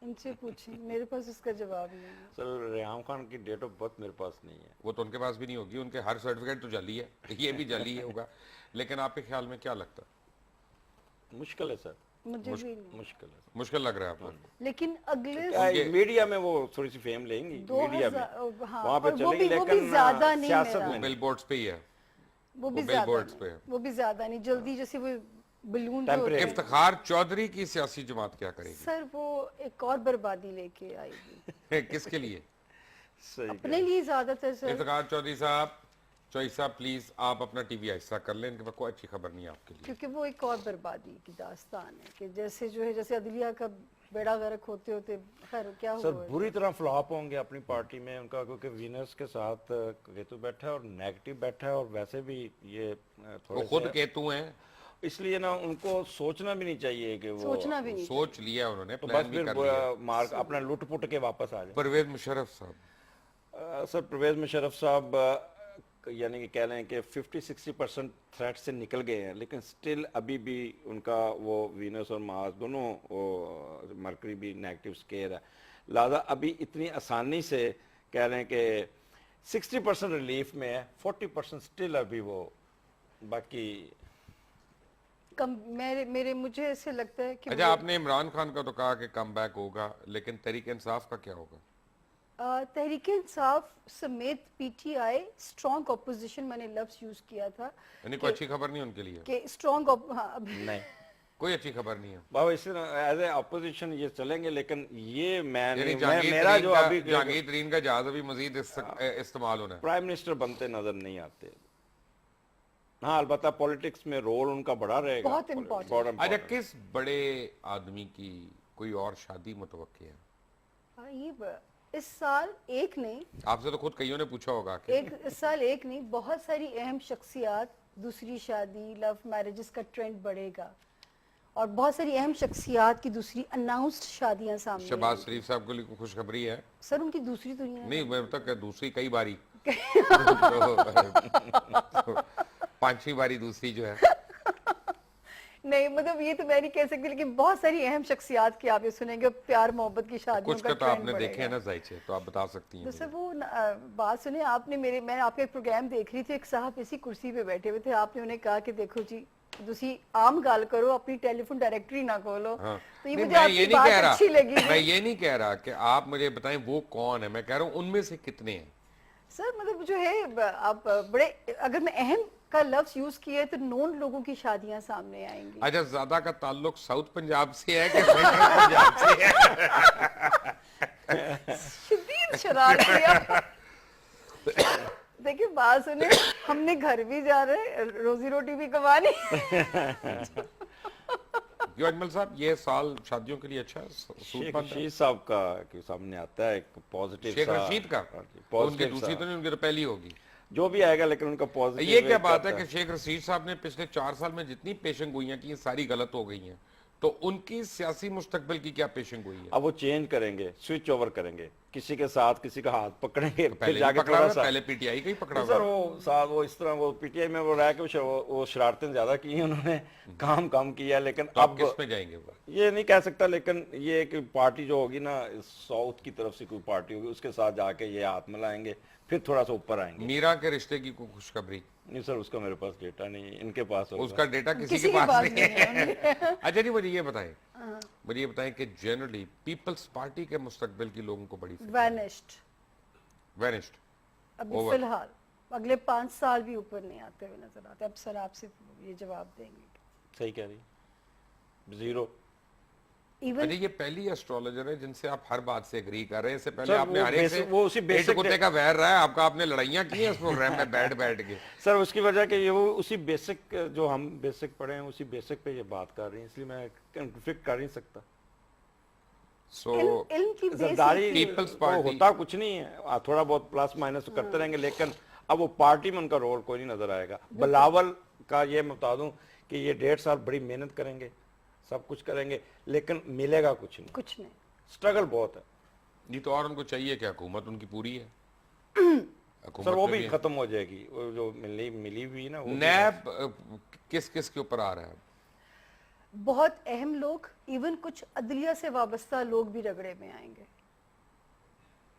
[SPEAKER 2] इनसे पूछें, मेरे पास इसका जवाब नहीं है।
[SPEAKER 3] सर रेहाम खान की डेट ऑफ बर्थ मेरे पास नहीं है।
[SPEAKER 1] वो तो उनके पास भी नहीं होगी, उनके हर सर्टिफिकेट तो जाली है, ये भी जाली होगा। लेकिन आपके ख्याल में क्या लगता है?
[SPEAKER 3] मुश्किल है सर,
[SPEAKER 2] मुझे भी नहीं।
[SPEAKER 3] मुश्किल है।
[SPEAKER 1] मुश्किल लग रहा है आपको?
[SPEAKER 2] लेकिन अगले
[SPEAKER 3] क्या मीडिया में वो थोड़ी सी फेम लेंगी, मीडिया में
[SPEAKER 2] 2000 हाँ,
[SPEAKER 3] वहाँ पे
[SPEAKER 2] और वो
[SPEAKER 3] चलेगी,
[SPEAKER 2] भी
[SPEAKER 3] लेकिन
[SPEAKER 2] ज्यादा नहीं
[SPEAKER 3] सियासत
[SPEAKER 2] मेरा।
[SPEAKER 3] में नहीं।
[SPEAKER 1] बिलबोर्ड्स पे ही है,
[SPEAKER 2] वो भी
[SPEAKER 1] वो
[SPEAKER 2] ज्यादा
[SPEAKER 1] billboards
[SPEAKER 2] नहीं,
[SPEAKER 1] पे है।
[SPEAKER 2] वो भी ज्यादा नहीं। जल्दी जैसे वो बलून जो होते
[SPEAKER 3] Temporary।
[SPEAKER 2] हैं।
[SPEAKER 1] इफ्तिखार चौधरी की सियासी जमात क्या करेगी?
[SPEAKER 2] सर वो एक और बर्बादी लेके आएगी
[SPEAKER 1] किसके लिए?
[SPEAKER 3] सही
[SPEAKER 2] अपने लिए ज्यादातर सर।
[SPEAKER 1] इफ्तिखार चौधरी साहब, प्लीज आप अपना टीवी ऐसा कर लें, इनके पास कोई अच्छी खबर नहीं है आपके लिए।
[SPEAKER 2] क्योंकि वो एक और बर्बादी की दास्तान है कि जैसे जो है, जैसे अदलिया का बेड़ा गर्क होते होते खैर क्या
[SPEAKER 3] सर
[SPEAKER 2] हुआ।
[SPEAKER 3] बुरी तरह फ्लॉप होंगे अपनी पार्टी में उनका, क्योंकि विनर्स के साथ केतु बैठा है और नेगेटिव बैठा है, और वैसे भी ये
[SPEAKER 1] वो
[SPEAKER 3] थोड़े
[SPEAKER 1] खुद
[SPEAKER 3] से
[SPEAKER 1] केतु हैं
[SPEAKER 3] इसलिए ना उनको सोचना भी नहीं चाहिए कि वो
[SPEAKER 2] सोचना भी नहीं
[SPEAKER 1] सोच लिया उन्होंने,
[SPEAKER 3] तो
[SPEAKER 1] प्लान
[SPEAKER 3] बस
[SPEAKER 1] भी
[SPEAKER 3] फिर
[SPEAKER 1] कर लिया।
[SPEAKER 3] मार्क अपना लुट पुट के वापस आ जाए।
[SPEAKER 1] परवेज मुशर्रफ साहब,
[SPEAKER 3] सर परवेज मुशर्रफ साहब यानी कि कह लें कि 50-60% थ्रेट से निकल गए हैं, लेकिन स्टिल अभी भी उनका वो वीनस और मार्स दोनों वो मरकरी भी नेगेटिव स्केयर है, लिहाजा अभी इतनी आसानी से कह लें कि 60% रिलीफ में है, 40% स्टिल अभी वो बाकी।
[SPEAKER 2] मेरे मुझे ऐसे लगता है कि
[SPEAKER 1] अच्छा आपने इमरान खान का तो कहा कि कम बैक होगा, लेकिन तहरीक इंसाफ का क्या होगा?
[SPEAKER 2] तहरीक इंसाफ समेत पीटीआई स्ट्रॉन्ग ऑपोजिशन, मैंने लफ्ज यूज किया था
[SPEAKER 1] यानी कोई अच्छी खबर नहीं उनके लिए?
[SPEAKER 2] कि स्ट्रॉन्ग
[SPEAKER 3] नहीं
[SPEAKER 1] कोई अच्छी खबर नहीं है।
[SPEAKER 3] बाबा इससे एज ए अपोजिशन ये चलेंगे, लेकिन ये
[SPEAKER 1] यानी
[SPEAKER 3] मेरा जो अभी
[SPEAKER 1] जहांगीर तरीन का जहाज अभी मजीद इस्तेमाल होना है।
[SPEAKER 3] प्राइम मिनिस्टर बनते नजर नहीं आते। हाँ अलबत्ता पॉलिटिक्स में रोल उनका बड़ा रहेगा,
[SPEAKER 2] बहुत important।
[SPEAKER 1] अच्छा किस बड़े आदमी की कोई और शादी मुतवक्की है?
[SPEAKER 2] इस साल एक नहीं,
[SPEAKER 1] आपसे तो खुद कईयों ने पूछा होगा कि
[SPEAKER 2] इस साल एक नहीं, बहुत सारी अहम शख्सियात, दूसरी शादी, लव मैरिजेस का ट्रेंड बढ़ेगा और बहुत सारी अहम शख्सियात की दूसरी अनाउंस्ड शादियां सामने
[SPEAKER 1] शहबाज शरीफ साहब के लिए खुशखबरी है।
[SPEAKER 2] सर उनकी दूसरी तो नहीं
[SPEAKER 1] नहीं मैं तक दूसरी कई बारी तो 5वीं बारी दूसरी जो है।
[SPEAKER 2] नहीं मतलब ये तो मैं नहीं कह सकती, लेकिन बहुत सारी अहम शख्सियात की आप ये सुनेंगे, प्यार मोहब्बत की शादियों
[SPEAKER 1] कुछ
[SPEAKER 2] का
[SPEAKER 1] का तो
[SPEAKER 2] ट्रेंड
[SPEAKER 1] आपने देखे हैं
[SPEAKER 2] बढ़ेगा।
[SPEAKER 1] ना जायचे, तो आप बता सकती हैं
[SPEAKER 2] तो सर
[SPEAKER 1] मुझे।
[SPEAKER 2] वो बात सुने आपने, मैं आपका एक प्रोग्राम देख रही थी, एक साहब इसी कुर्सी पे बैठे हुए थे, आपने उन्हें कहा कि देखो जी तुसी आम गाल करो, अपनी टेलीफोन डायरेक्टरी ना खोलो।
[SPEAKER 1] हाँ।
[SPEAKER 2] तो ये
[SPEAKER 1] नहीं,
[SPEAKER 2] मुझे
[SPEAKER 1] मैं
[SPEAKER 2] आपकी
[SPEAKER 1] ये नहीं
[SPEAKER 2] बात
[SPEAKER 1] कह
[SPEAKER 2] अच्छी लगी।
[SPEAKER 1] रहा, मैं ये नहीं कह रहा कि आप मुझे बताएं वो कौन है, मैं कह रहा हूँ उनमें से कितने हैं।
[SPEAKER 2] सर मतलब जो है आप बड़े, अगर मैं अहम का लफ्ज यूज किया तो नॉन लोगों की शादियां सामने आएंगी।
[SPEAKER 1] अच्छा ज्यादा का ताल्लुक साउथ पंजाब से है कि सेंट्रल पंजाब से है?
[SPEAKER 2] शदीद शरारतियां। देखिए बात सुने, हमने घर भी जा रहे, रोजी रोटी भी कमानी।
[SPEAKER 1] क्यों अजमल साहब ये साल शादियों के लिए अच्छा है? सूट
[SPEAKER 3] शेख
[SPEAKER 1] बंद है?
[SPEAKER 3] रशीद साहब का कि सामने आता है एक पॉजिटिव
[SPEAKER 1] शेख रशीद का उनकी दूसरी तो नहीं, उनकी तो पहली होगी।
[SPEAKER 3] जो भी आएगा, लेकिन उनका पॉजिटिव
[SPEAKER 1] ये क्या बात है कि शेख रशीद साहब ने पिछले 4 साल में जितनी पेशन गोइयां की सारी गलत हो गई हैं, तो उनकी सियासी मुस्तकबिल की क्या पेशन गोई है?
[SPEAKER 3] अब वो चेंज करेंगे, स्विच ओवर करेंगे, किसी के साथ किसी का हाथ पकड़ेंगे,
[SPEAKER 1] तो
[SPEAKER 3] फिर
[SPEAKER 1] पहले
[SPEAKER 3] जाके
[SPEAKER 1] पकड़ा
[SPEAKER 3] थोड़ा
[SPEAKER 1] हुआ,
[SPEAKER 3] सा
[SPEAKER 1] पहले पीटीआई का ही पकड़ा
[SPEAKER 3] तो सर
[SPEAKER 1] हुआ।
[SPEAKER 3] वो साथ वो इस तरह वो पीटीआई में वो रह के वो शरारतें ज्यादा की हैं उन्होंने, काम कम किया, लेकिन
[SPEAKER 1] तो आप
[SPEAKER 3] अब
[SPEAKER 1] किस में जाएंगे वो?
[SPEAKER 3] ये नहीं कह सकता, लेकिन ये कि पार्टी जो होगी ना साउथ की तरफ से कोई पार्टी होगी, उसके साथ जाके ये हाथ मिलाएंगे, फिर थोड़ा सा ऊपर आएंगे।
[SPEAKER 1] मीरा के रिश्ते की कोई खुशखबरी?
[SPEAKER 3] नहीं सर उसका मेरे पास डेटा नहीं है, इनके पास होगा।
[SPEAKER 1] उसका डेटा किसी
[SPEAKER 2] किसी
[SPEAKER 1] के
[SPEAKER 2] के
[SPEAKER 1] पास
[SPEAKER 2] पास
[SPEAKER 1] नहीं
[SPEAKER 2] नहीं
[SPEAKER 1] है। अच्छा जी मुझे ये बताएं कि जनरली पीपल्स पार्टी के मुस्तकबिल की लोगों को बड़ी
[SPEAKER 2] वैनिश्ड
[SPEAKER 1] वैनिश्ड
[SPEAKER 2] अभी
[SPEAKER 1] Over.
[SPEAKER 2] फिलहाल अगले 5 साल भी ऊपर नहीं आते हुए नजर आते। अब सर आपसे ये जवाब देंगे।
[SPEAKER 3] सही कह रही, जीरो।
[SPEAKER 2] इवन
[SPEAKER 1] अच्छा ये पहली एस्ट्रोलॉजर है जिनसे आप हर बात से एग्री कर रहे हैं। इससे पहले
[SPEAKER 3] सर,
[SPEAKER 1] आपने
[SPEAKER 3] वो
[SPEAKER 1] हर एक से
[SPEAKER 3] वो उसी
[SPEAKER 1] पेट
[SPEAKER 3] basic
[SPEAKER 1] कुत्ते का वैर रहा है आपका, आपने लड़ाइयां की हैं इस प्रोग्राम में बैठ बैठ के।
[SPEAKER 3] सर उसकी वजह कि ये वो उसी बेसिक जो हम बेसिक पढ़े हैं उसी बेसिक पे ये बात कर रही हैं, इसलिए मैं कंफ्लिक्ट कर नहीं सकता।
[SPEAKER 1] सो
[SPEAKER 2] इल्म की
[SPEAKER 3] जरदारी
[SPEAKER 1] People's
[SPEAKER 3] वो
[SPEAKER 1] Party-
[SPEAKER 3] होता कुछ नहीं है, थोड़ा बहुत प्लस माइनस तो करते रहेंगे, लेकिन अब वो पार्टी में उनका रोल कोई नहीं नजर आएगा। बिलावल का ये मैं बता दूं कि ये 1.5 साल बड़ी मेहनत करेंगे, सब कुछ करेंगे, लेकिन मिलेगा कुछ नहीं,
[SPEAKER 2] कुछ नहीं।
[SPEAKER 3] स्ट्रगल बहुत है।
[SPEAKER 1] ये तो और उनको चाहिए क्या, हुकूमत उनकी पूरी है। हुकूमत
[SPEAKER 3] सर वो
[SPEAKER 1] में
[SPEAKER 3] भी खत्म हो जाएगी, वो जो मिली हुई ना वो भी-
[SPEAKER 1] नैब किस किस के ऊपर आ रहा है?
[SPEAKER 2] बहुत अहम लोग, इवन कुछ अदलिया से वाबस्ता लोग भी रगड़े में आएंगे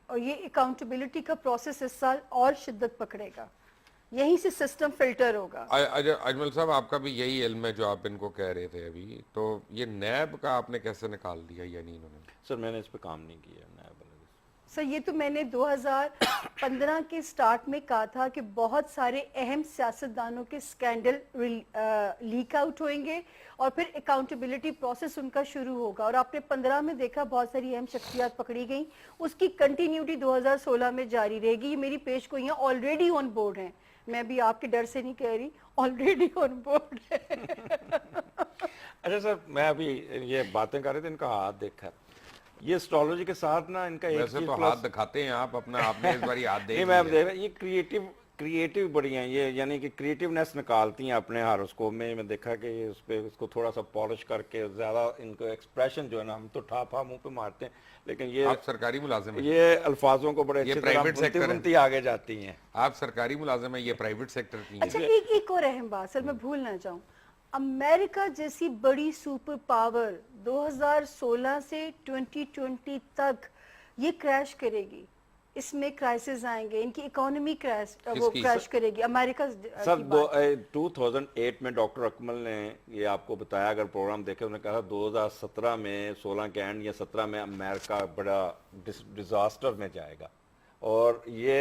[SPEAKER 2] और ये अकाउंटेबिलिटी का प्रोसेस इस साल और शिद्दत पकड़ेगा, यहीं से सिस्टम फिल्टर होगा।
[SPEAKER 1] अजमल साहब आपका भी यही इल्म है जो आप इनको कह रहे थे अभी, तो ये नैब का आपने कैसे निकाल दिया यानी इन्होंने?
[SPEAKER 3] सर मैंने इस पे काम नहीं किया नया वाले।
[SPEAKER 2] सर ये तो मैंने 2015 के स्टार्ट में कहा था कि बहुत सारे अहम सियासतदानों के स्कैंडल लीक आउट होंगे और फिर अकाउंटेबिलिटी प्रोसेस उनका शुरू होगा, और आपने 15 में देखा बहुत सारी अहम शख्सियात पकड़ी गई, उसकी कंटिन्यूटी 2016 में जारी रहेगी। ये मेरी पेश गोइयां ऑलरेडी ऑन बोर्ड हैं, मैं भी आपके डर से नहीं कह रही, ऑलरेडी ऑन बोर्ड है।
[SPEAKER 3] अच्छा सर मैं अभी ये बातें कर रहे थे, इनका हाथ देखा, ये एस्ट्रोलॉजी के साथ ना इनका एक
[SPEAKER 1] वैसे
[SPEAKER 3] चीज
[SPEAKER 1] तो
[SPEAKER 3] प्लस
[SPEAKER 1] हाथ दिखाते हैं आप अपना, आपने इस बार हाथ
[SPEAKER 3] नहीं
[SPEAKER 1] देख
[SPEAKER 3] मैं
[SPEAKER 1] लिया।
[SPEAKER 3] देख रहा ये क्रिएटिव क्रिएटिव बड़ी हैं ये, यानी कि क्रिएटिवनेस निकालती हैं अपने हारोस्कोप में। मैं देखा कि ये उस पे उसको थोड़ा सा पॉलिश करके ज़्यादा इनको एक्सप्रेशन जो है ना, हम तो ठापा मुंह पे मारते हैं, लेकिन ये
[SPEAKER 1] आप सरकारी मुलाजिम हैं,
[SPEAKER 3] ये अल्फाजों को बड़े अच्छी तरह
[SPEAKER 1] प्राइवेट
[SPEAKER 3] बुनती
[SPEAKER 1] सेक्टर है।
[SPEAKER 3] बुनती आगे जाती हैं।
[SPEAKER 1] आप सरकारी मुलाजिम हैं, ये प्राइवेट सेक्टर की
[SPEAKER 2] अच्छा,
[SPEAKER 1] हैं।
[SPEAKER 2] एक और अहम बात सर, मैं भूल ना जाऊं, अमेरिका जैसी बड़ी सुपर पावर 2016 से 2020 तक ये क्रैश करेगी, इसमें क्राइसिस आएंगे, इनकी इकोनॉमी वो
[SPEAKER 1] किसकी?
[SPEAKER 2] क्रैश करेगी, अमेरिका
[SPEAKER 3] सर
[SPEAKER 2] की बात।
[SPEAKER 3] 2008 में डॉक्टर अकमल ने ये आपको बताया, अगर प्रोग्राम देखे, उन्होंने कहा 2017 में 16 के एंड या 17 में अमेरिका बड़ा डिजास्टर में जाएगा, और ये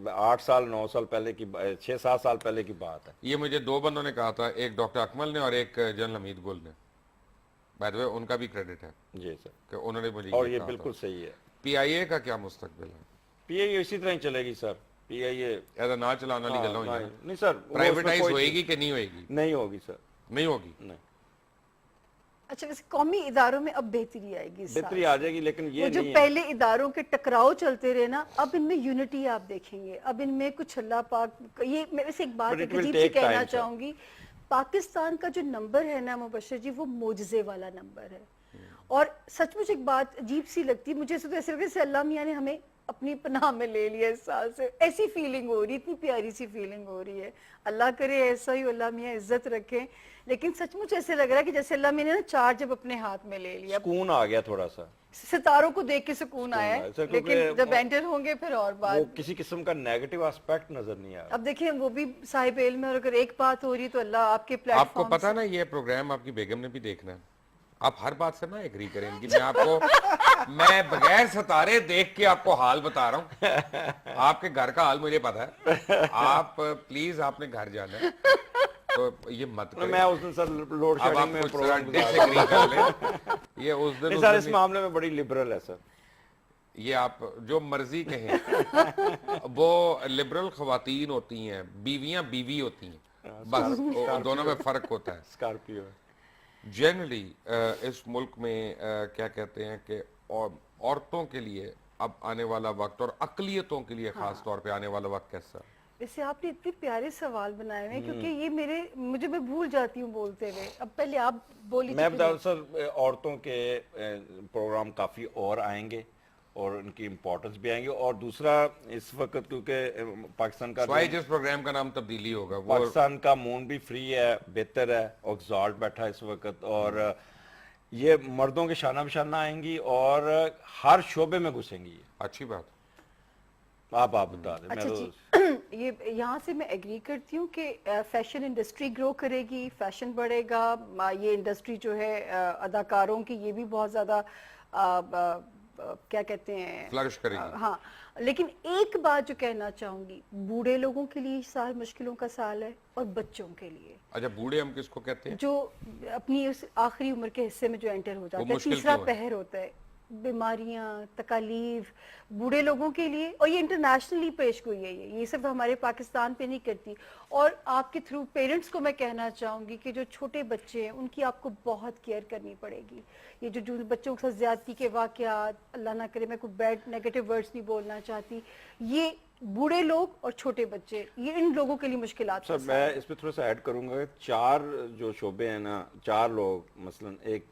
[SPEAKER 3] 8 साल 9 साल पहले की 6-7 साल पहले की बात है।
[SPEAKER 1] ये मुझे दो बंदों ने कहा था, एक डॉक्टर अकमल ने और एक जनरल हमीद गुल ने। बाय द वे उनका भी क्रेडिट है
[SPEAKER 3] जी सर,
[SPEAKER 1] कि उन्होंने मुझे
[SPEAKER 3] और ये
[SPEAKER 1] कहा
[SPEAKER 3] बिल्कुल
[SPEAKER 1] था।
[SPEAKER 3] सही है।
[SPEAKER 1] पीआईए का क्या मुस्तकबिल है?
[SPEAKER 3] पीआईए इसी तरह ही चलेगी सर, पीआईए
[SPEAKER 1] ऐसा ना चलाने वाली गल्लां होईयां।
[SPEAKER 3] नहीं सर, वो
[SPEAKER 1] प्राइवेटाइज
[SPEAKER 3] उसमें कोई
[SPEAKER 1] होएगी कि नहीं होएगी?
[SPEAKER 3] नहीं होगी सर,
[SPEAKER 1] नहीं होगी।
[SPEAKER 3] नहीं
[SPEAKER 2] अच्छा, वैसे कौमी इदारों में अब बेहतरी आएगी इस
[SPEAKER 3] बेहतरी
[SPEAKER 2] साल
[SPEAKER 3] आ
[SPEAKER 2] से।
[SPEAKER 3] जाएगी, लेकिन
[SPEAKER 2] वो
[SPEAKER 3] ये
[SPEAKER 2] जो
[SPEAKER 3] नहीं है।
[SPEAKER 2] पहले इदारों के टकराव चलते रहे ना, अब इनमें यूनिटी आप देखेंगे, अब इनमें कुछ अल्लाह पाक, ये मैं वैसे एक बात
[SPEAKER 3] But it
[SPEAKER 2] एक
[SPEAKER 3] will
[SPEAKER 2] अजीब सी
[SPEAKER 3] take
[SPEAKER 2] कहना
[SPEAKER 3] time, sir.
[SPEAKER 2] चाहूंगी, पाकिस्तान का जो नंबर है ना मुबश्शिर जी, वो मोजज़े वाला नंबर है। और सचमुच एक बात अजीब सी लगती है मुझे, तो ऐसे लगता है जैसे अल्लाह मियां ने हमें अपनी पनाह में ले लिया इस साल से, ऐसी फीलिंग हो रही, इतनी प्यारी सी फीलिंग हो रही है। अल्लाह करे ऐसा ही अल्लाह मियां इज्जत रखें, लेकिन सचमुच ऐसे लग रहा है कि जैसे अल्लाह मियां ने ना चार्ज अब अपने हाथ में ले लिया।
[SPEAKER 3] सुकून आ गया थोड़ा सा,
[SPEAKER 2] सितारों को देख के सुकून आया
[SPEAKER 3] आया,
[SPEAKER 2] है,
[SPEAKER 3] सर,
[SPEAKER 2] लेकिन
[SPEAKER 3] क्योंकि
[SPEAKER 2] जब एंटर होंगे फिर और
[SPEAKER 3] वो
[SPEAKER 2] बात।
[SPEAKER 3] किसी किस्म का नेगेटिव एस्पेक्ट नजर नहीं आ रहा।
[SPEAKER 2] अब देखिए वो भी साहिब इल्म है, और अगर एक बात हो रही तो अल्लाह आपके
[SPEAKER 1] आपको
[SPEAKER 2] प्लेटफॉर्म
[SPEAKER 1] पता ना, ये प्रोग्राम आपकी बेगम ने भी देखना है। आप हर बात से ना एग्री करें इनकी। मैं आपको मैं बगैर सितारे देख के आपको हाल बता रहा हूँ। आपके घर का हाल मुझे पता है। आप प्लीज आपने घर जाना है, तो ये मत करें।
[SPEAKER 3] मैं उस दिन सर लोड
[SPEAKER 1] अब
[SPEAKER 3] शेडिंग
[SPEAKER 1] आप
[SPEAKER 3] में
[SPEAKER 1] कुछ
[SPEAKER 3] प्रोग्राम
[SPEAKER 1] डिसएग्री कर लें। ये उस दिन
[SPEAKER 3] सर इस मामले में बड़ी लिबरल है सर।
[SPEAKER 1] ये आप जो मर्जी कहें, वो लिबरल खवातीन होती हैं, बीवियां बीवी होती हैं, बस दोनों में फर्क होता है।
[SPEAKER 3] स्कॉर्पियो
[SPEAKER 1] जनरली इस मुल्क में क्या कहते हैं कि औरतों के लिए अब आने वाला वक्त, और अकलियतों के लिए खास तौर पे आने वाला वक्त कैसा?
[SPEAKER 2] वैसे आपने इतने प्यारे सवाल बनाए हुए हैं, क्योंकि ये मैं भूल जाती हूँ बोलते हुए। अब पहले आप बोली
[SPEAKER 3] मैं बता दूं सर, औरतों के प्रोग्राम काफ़ी और आएंगे, और उनकी इम्पोर्टेंस भी आएंगी। और दूसरा, इस वक्त क्योंकि पाकिस्तान का
[SPEAKER 1] स्वाई जिस प्रोग्राम का नाम तबदीली होगा वो
[SPEAKER 3] पाकिस्तान का मून भी फ्री है, बेहतर है, ऑक्सॉल्ट बैठा है इस वक्त, और ये मर्दों के शाना बशाना आएंगी और हर शोबे में घुसेंगी ये।
[SPEAKER 1] अच्छी बात।
[SPEAKER 3] आप बता दें।
[SPEAKER 2] अच्छा
[SPEAKER 3] मैं
[SPEAKER 2] जी,
[SPEAKER 3] तो
[SPEAKER 2] ये यहाँ से मैं एग्री करती हूँ कि फैशन इंडस्ट्री ग्रो करेगी, फैशन बढ़ेगा, ये इंडस्ट्री जो है अदाकारों की, ये भी बहुत ज़्यादा क्या कहते हैं,
[SPEAKER 1] फ्लरिश करेगी।
[SPEAKER 2] हाँ, लेकिन एक बात जो कहना चाहूंगी, बूढ़े लोगों के लिए साल मुश्किलों का साल है, और बच्चों के लिए,
[SPEAKER 1] अच्छा बूढ़े हम किसको कहते हैं?
[SPEAKER 2] जो अपनी उस आखिरी उम्र के हिस्से में जो एंटर हो जाता है,
[SPEAKER 1] मुश्किल
[SPEAKER 2] तीसरा
[SPEAKER 1] क्यों है?
[SPEAKER 2] पहर होता है, बीमारियां, तकालीफ, बूढ़े लोगों के लिए। और ये इंटरनेशनली पेश गोई है, ये सिर्फ हमारे पाकिस्तान पे नहीं करती। और आपके थ्रू पेरेंट्स को मैं कहना चाहूँगी कि जो छोटे बच्चे हैं उनकी आपको बहुत केयर करनी पड़ेगी। ये जो बच्चों के साथ ज्यादती के वाक़यात, अल्लाह ना करे, मैं कोई बैड नेगेटिव वर्ड्स नहीं बोलना चाहती, ये बूढ़े लोग और छोटे बच्चे, ये इन लोगों के लिए मुश्किलात
[SPEAKER 3] सर मैं इस पे थोड़ा सा ऐड करूंगा। 4 जो शोबे हैं ना, 4 लोग, मसलन एक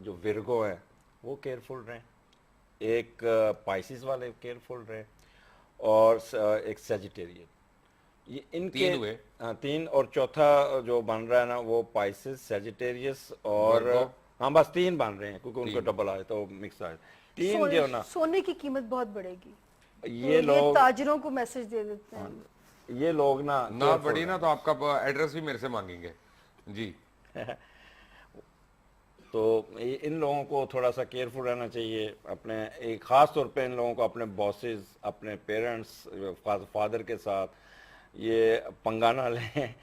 [SPEAKER 3] जो विर्गो है वो केयरफुल रहें, एक पाइसिस वाले केयरफुल रहें, और एक सेजिटेरियन। ये इनके
[SPEAKER 1] 3 हुए।
[SPEAKER 3] हाँ 3, और चौथा जो बन रहा है ना वो पाइसिस, सेजिटेरियस और
[SPEAKER 1] वर्गो।
[SPEAKER 3] हाँ बस 3 बन रहे हैं, क्योंकि उनको
[SPEAKER 1] 3
[SPEAKER 3] डबल आए तो मिक्स आए। 3 जो ना,
[SPEAKER 2] सोने की कीमत बहुत बढ़ेगी,
[SPEAKER 3] ये लोग
[SPEAKER 2] ताजरों को मैसेज दे देते हैं।
[SPEAKER 3] ये लोग ना
[SPEAKER 1] ना बड़ी ना तो आपका एड्रेस भी मेरे से मांगेंगे जी।
[SPEAKER 3] तो इन लोगों को थोड़ा सा केयरफुल रहना चाहिए अपने, एक ख़ास तौर पे इन लोगों को अपने बॉसेस, अपने पेरेंट्स, फादर के साथ ये पंगा ना लें,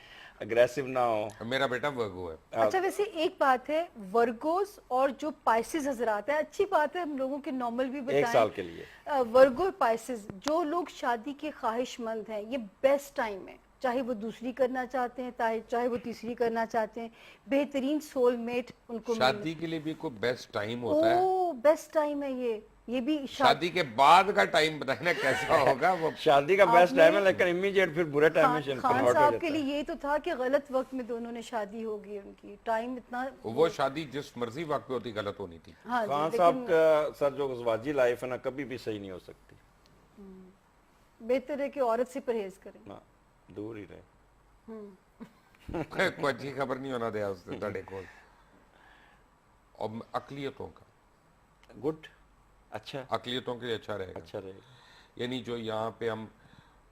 [SPEAKER 3] अग्रेसिव ना हो।
[SPEAKER 1] मेरा बेटा वर्गो है।
[SPEAKER 2] अच्छा, वैसे एक बात है, वर्गोस और जो पाइसिस हजरात है, अच्छी बात है हम लोगों के नॉर्मल भी बताएं
[SPEAKER 3] 1 साल के लिए
[SPEAKER 2] वर्गो और पाइसिस, जो लोग शादी के ख्वाहिशमंद हैं, ये बेस्ट टाइम है, चाहे वो दूसरी करना चाहते हैं, चाहे वो तीसरी करना चाहते हैं, बेहतरीन सोलमेट उनको
[SPEAKER 1] शादी के लिए भी कोई बेस्ट टाइम होता है?
[SPEAKER 2] ओ बेस्ट टाइम है ये। ये भी
[SPEAKER 1] शादी के बाद का टाइम बताए ना कैसा होगा वो।
[SPEAKER 3] शादी का बेस्ट टाइम है, लेकिन इमीडिएट फिर बुरे टाइम में
[SPEAKER 2] खान
[SPEAKER 3] कन्वर्ट हो
[SPEAKER 2] साहब
[SPEAKER 3] जाता
[SPEAKER 2] के
[SPEAKER 3] है।
[SPEAKER 2] लिए ये तो था कि गलत वक्त में दोनों ने शादी होगी, उनकी टाइम इतना
[SPEAKER 1] वो शादी जिस मर्जी वक्त पे होती गलत होनी थी।
[SPEAKER 2] हाँ जी,
[SPEAKER 3] खान साहब का सर जो अज़वाजी लाइफ है ना, कभी भी सही नहीं हो सकती।
[SPEAKER 2] बेहतर है कि औरत से परहेज करें।
[SPEAKER 3] ना दूर ही रहे।
[SPEAKER 1] कोई अच्छी खबर नहीं होना दिया उसने ਤੁਹਾਡੇ ਕੋਲ। और अकलियतों का,
[SPEAKER 3] गुड, अच्छा,
[SPEAKER 1] अकलियतों के लिए अच्छा रहेगा।
[SPEAKER 3] अच्छा रहेगा।
[SPEAKER 1] यानी जो यहाँ पे हम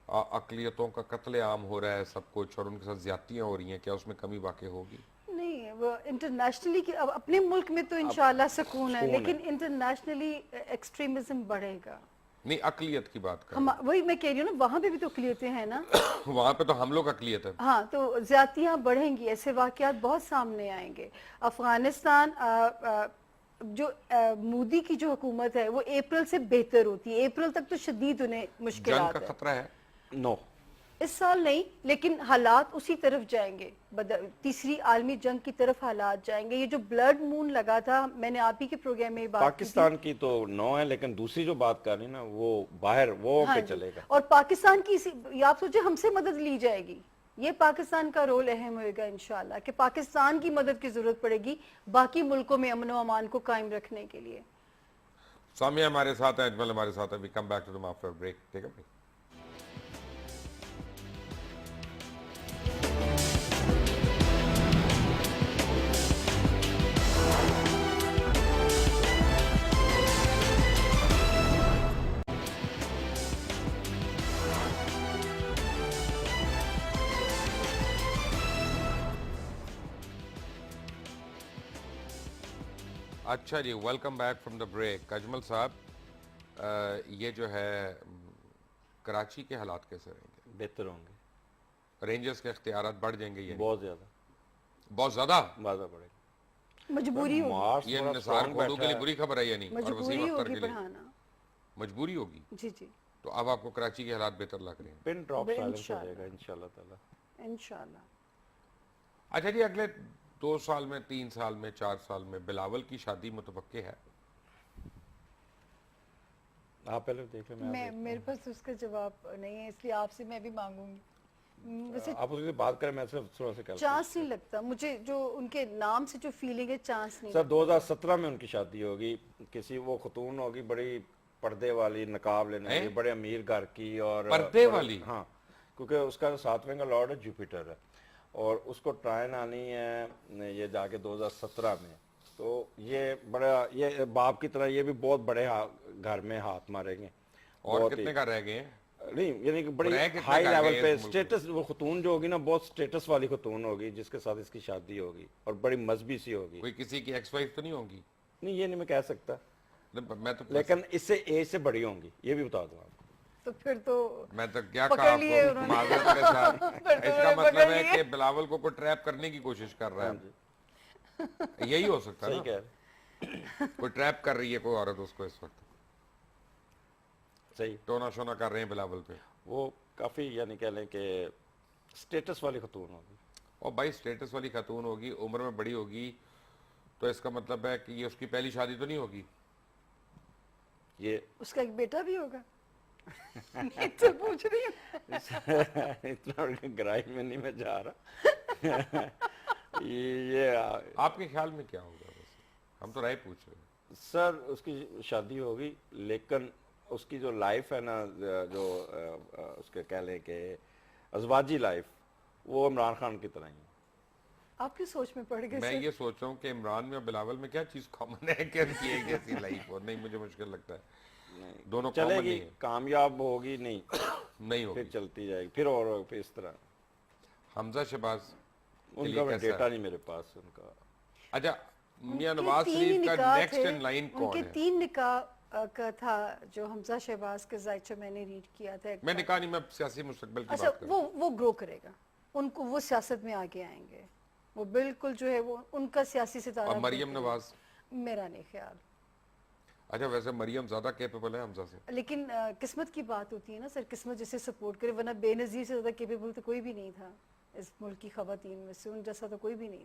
[SPEAKER 1] अकलियतों का कत्ले आम हो रहा है सब कुछ, और उनके साथ ज्यादतियाँ हो रही हैं, क्या उसमें कमी वाकई होगी?
[SPEAKER 2] नहीं, वो इंटरनेशनली की अब अपने मुल्क में तो इंशाल्लाह सुकून है,
[SPEAKER 3] सुकून है।
[SPEAKER 2] लेकिन इंटरनेशनली एक्सट्रीमिज्म बढ़ेगा।
[SPEAKER 1] नहीं, अकलियत की बात कर
[SPEAKER 2] हम वही मैं कह रही हूँ ना, वहाँ पे भी तो अकलियतें हैं ना।
[SPEAKER 1] वहाँ पे तो हम लोग अकलियत है।
[SPEAKER 2] हाँ, तो ज्यादतियाँ बढ़ेंगी, ऐसे वाकयात बहुत सामने आएंगे। अफगानिस्तान जो मोदी की जो हुकूमत है वो अप्रैल से बेहतर होती है, अप्रैल तक तो शदीद उन्हें
[SPEAKER 1] जंग
[SPEAKER 2] मुश्किलात
[SPEAKER 1] का
[SPEAKER 2] है।
[SPEAKER 1] खतरा है।
[SPEAKER 3] नो,
[SPEAKER 2] इस साल नहीं, लेकिन हालात उसी तरफ जाएंगे, तीसरी आलमी जंग की तरफ हालात जाएंगे। ये जो ब्लड मून लगा था, मैंने आप ही के प्रोग्राम में ये बात की थी।
[SPEAKER 3] पाकिस्तान की तो नो है, लेकिन दूसरी जो बात कर रही ना वो बाहर वो
[SPEAKER 2] हाँ
[SPEAKER 3] पे
[SPEAKER 2] जी।
[SPEAKER 3] चलेगा।
[SPEAKER 2] और पाकिस्तान की ये आप सोचे हमसे मदद ली जाएगी, ये पाकिस्तान का रोल अहम होगा इंशाल्लाह, कि पाकिस्तान की मदद की जरूरत पड़ेगी बाकी मुल्कों में अमन व अमान को कायम रखने के लिए।
[SPEAKER 1] सामिया हमारे साथ है, अजमल हमारे साथ है। We come back to them after break. ठीक है भाई। अच्छा जी, welcome back from the break. Ajmal साहब, ये जो है कराची के हालात कैसे रहेंगे?
[SPEAKER 3] बेहतर होंगे,
[SPEAKER 1] रेंजर्स के इख्तियारात बढ़ जाएंगे? ये
[SPEAKER 3] बहुत ज्यादा,
[SPEAKER 1] बहुत ज्यादा
[SPEAKER 3] ज्यादा पड़ेगा।
[SPEAKER 2] मजबूरी होगी,
[SPEAKER 3] मार्स
[SPEAKER 1] ये
[SPEAKER 3] बड़ा
[SPEAKER 1] निसार
[SPEAKER 3] strong
[SPEAKER 1] खोडू के लिए
[SPEAKER 3] बैठा
[SPEAKER 1] बुरी खबर है या नहीं? और
[SPEAKER 2] मजबूरी
[SPEAKER 1] वसीम अख्तर
[SPEAKER 2] होगी
[SPEAKER 1] के लिए
[SPEAKER 2] बढ़ाना।
[SPEAKER 1] मजबूरी होगी।
[SPEAKER 2] जी जी,
[SPEAKER 1] तो अब आपको कराची के हालात बेहतर लग रहे हैं?
[SPEAKER 3] पिन ड्रॉप साइलेंस हो
[SPEAKER 2] इंशाल्लाह।
[SPEAKER 3] जाएगा इंशाल्लाह ताला।
[SPEAKER 2] इंशाल्लाह।
[SPEAKER 1] अच्छा जी, अगले 2 साल में, 3 साल में, 4 साल में बिलावल की शादी मुतवक्के है?
[SPEAKER 3] आप पहले देख लें,
[SPEAKER 2] मैं मेरे पास उसका जवाब नहीं है, इसलिए आपसे मैं भी मांगूंगी। वैसे
[SPEAKER 3] आप उससे बात करें, मैं सिर्फ थोड़ा सा
[SPEAKER 2] चांस नहीं लगता मुझे, जो उनके नाम से जो फीलिंग है, चांस नहीं
[SPEAKER 3] सर 2017 में उनकी शादी होगी, किसी वो खतून होगी बड़ी पर्दे वाली, नकाब लेने वाली, बड़े अमीर घर की, और
[SPEAKER 1] पर्दे वाली?
[SPEAKER 3] हाँ, क्योंकि उसका 7वें का लॉर्ड है जुपिटर है, और उसको ट्रायन आनी है ये जाके 2017 में। तो ये बड़ा, ये बाप की तरह ये भी बहुत बड़े घर में हाथ मारेंगे।
[SPEAKER 1] और
[SPEAKER 3] बहुत
[SPEAKER 1] कितने
[SPEAKER 3] ही-
[SPEAKER 1] का रह गए हैं?
[SPEAKER 3] नहीं, यानी कि बड़ी
[SPEAKER 1] रह कितने
[SPEAKER 3] हाई
[SPEAKER 1] का
[SPEAKER 3] लेवल
[SPEAKER 1] गए
[SPEAKER 3] पे
[SPEAKER 1] इस मुल्क
[SPEAKER 3] स्टेटस, वो खतून जो होगी ना बहुत स्टेटस वाली खतून होगी, जिसके साथ इसकी शादी होगी, और बड़ी मजहबी सी होगी।
[SPEAKER 1] कोई किसी की एक्स वाइफ तो नहीं होगी?
[SPEAKER 3] नहीं, ये नहीं मैं कह सकता,
[SPEAKER 1] मैं तो
[SPEAKER 3] लेकिन इससे एज से बड़ी होंगी, ये भी बता दूं आपको।
[SPEAKER 2] तो फिर तो
[SPEAKER 1] मैं तो क्या
[SPEAKER 2] पकड़
[SPEAKER 1] कहा
[SPEAKER 2] लिए
[SPEAKER 1] आपको
[SPEAKER 2] उन्होंने।
[SPEAKER 1] माजरत के साथ।
[SPEAKER 2] फिर तो
[SPEAKER 1] इसका
[SPEAKER 2] उन्होंने
[SPEAKER 1] मतलब
[SPEAKER 2] पकड़
[SPEAKER 1] है
[SPEAKER 2] लिए।
[SPEAKER 1] कि बिलावल को कोई ट्रैप करने की कोशिश कर रहा है। यही हो सकता है
[SPEAKER 3] सही
[SPEAKER 1] ना?
[SPEAKER 3] कह रहे,
[SPEAKER 1] कोई ट्रैप कर रही है कोई औरत उसको इस वक्त,
[SPEAKER 3] सही।
[SPEAKER 1] टोना शोना कर रहे हैं बिलावल पे।
[SPEAKER 3] वो काफी, यानी कह लें कि स्टेटस वाली खतून होगी।
[SPEAKER 1] और भाई स्टेटस वाली खातून होगी, उम्र में बड़ी होगी, तो इसका मतलब है कि ये उसकी पहली शादी तो नहीं होगी?
[SPEAKER 3] ये
[SPEAKER 2] उसका एक बेटा भी होगा। मैं तो पूछ रही हूँ।
[SPEAKER 3] इतना गहराई में नहीं मैं जा रहा। ये
[SPEAKER 1] आपके ख्याल में क्या होगा? वैसे हम तो राय पूछ रहे हैं।
[SPEAKER 3] सर उसकी शादी होगी, लेकिन उसकी जो लाइफ है ना, जो उसके कह लें कि अज़वाजी लाइफ, वो इमरान खान की तरह ही है।
[SPEAKER 2] आपकी सोच में पड़ गए
[SPEAKER 1] मैं
[SPEAKER 2] सर।
[SPEAKER 1] ये सोच रहा हूँ कि इमरान में और बिलावल में क्या चीज कॉमन है कि उनकी एक जैसी लाइफ हो? नहीं, मुझे मुश्किल लगता है। दोनों कॉमन
[SPEAKER 3] चलेगी,
[SPEAKER 1] नहीं है।
[SPEAKER 3] कामयाब होगी नहीं,
[SPEAKER 1] नहीं होगी।
[SPEAKER 3] फिर चलती जाएगी, फिर और फिर इस तरह।
[SPEAKER 1] हमजा शहबाज के लिए
[SPEAKER 3] उनका
[SPEAKER 1] कैसा
[SPEAKER 3] डेटा
[SPEAKER 1] है?
[SPEAKER 3] नहीं मेरे पास उनका।
[SPEAKER 1] अच्छा, मियां
[SPEAKER 2] उनके
[SPEAKER 1] नवाज
[SPEAKER 2] 3
[SPEAKER 1] शरीफ का
[SPEAKER 2] निकाह
[SPEAKER 1] नेक्स्ट
[SPEAKER 2] थे,
[SPEAKER 1] इन लाइन कौन
[SPEAKER 2] उनके
[SPEAKER 1] है?
[SPEAKER 2] 3 निकाह का था जो हमजा शहबाज का जायचा मैंने रीड किया था एक
[SPEAKER 1] मैं
[SPEAKER 2] बार।
[SPEAKER 1] निकाह नहीं, मैं सियासी मुस्तकबिल की
[SPEAKER 2] अच्छा,
[SPEAKER 1] बात कर रहा हूँ।
[SPEAKER 2] वो ग्रो करेगा, उनको वो सियासत में आगे आएंगे, वो बिल्कुल जो है वो उनका सियासी सितारा।
[SPEAKER 1] और मरियम
[SPEAKER 2] बिल्कुल-
[SPEAKER 1] नवाज?
[SPEAKER 2] मेरा नहीं ख्याल,
[SPEAKER 1] अच्छा, वैसे मरियम ज्यादा कैपेबल है हमजा से?
[SPEAKER 2] लेकिन किस्मत की बात होती है ना सर, किस्मत जिसे सपोर्ट करे, वरना बेनजीर से ज्यादा कैपेबल तो कोई भी नहीं था इस मुल्क की खवातीन में से, उन जैसा तो कोई भी नहीं।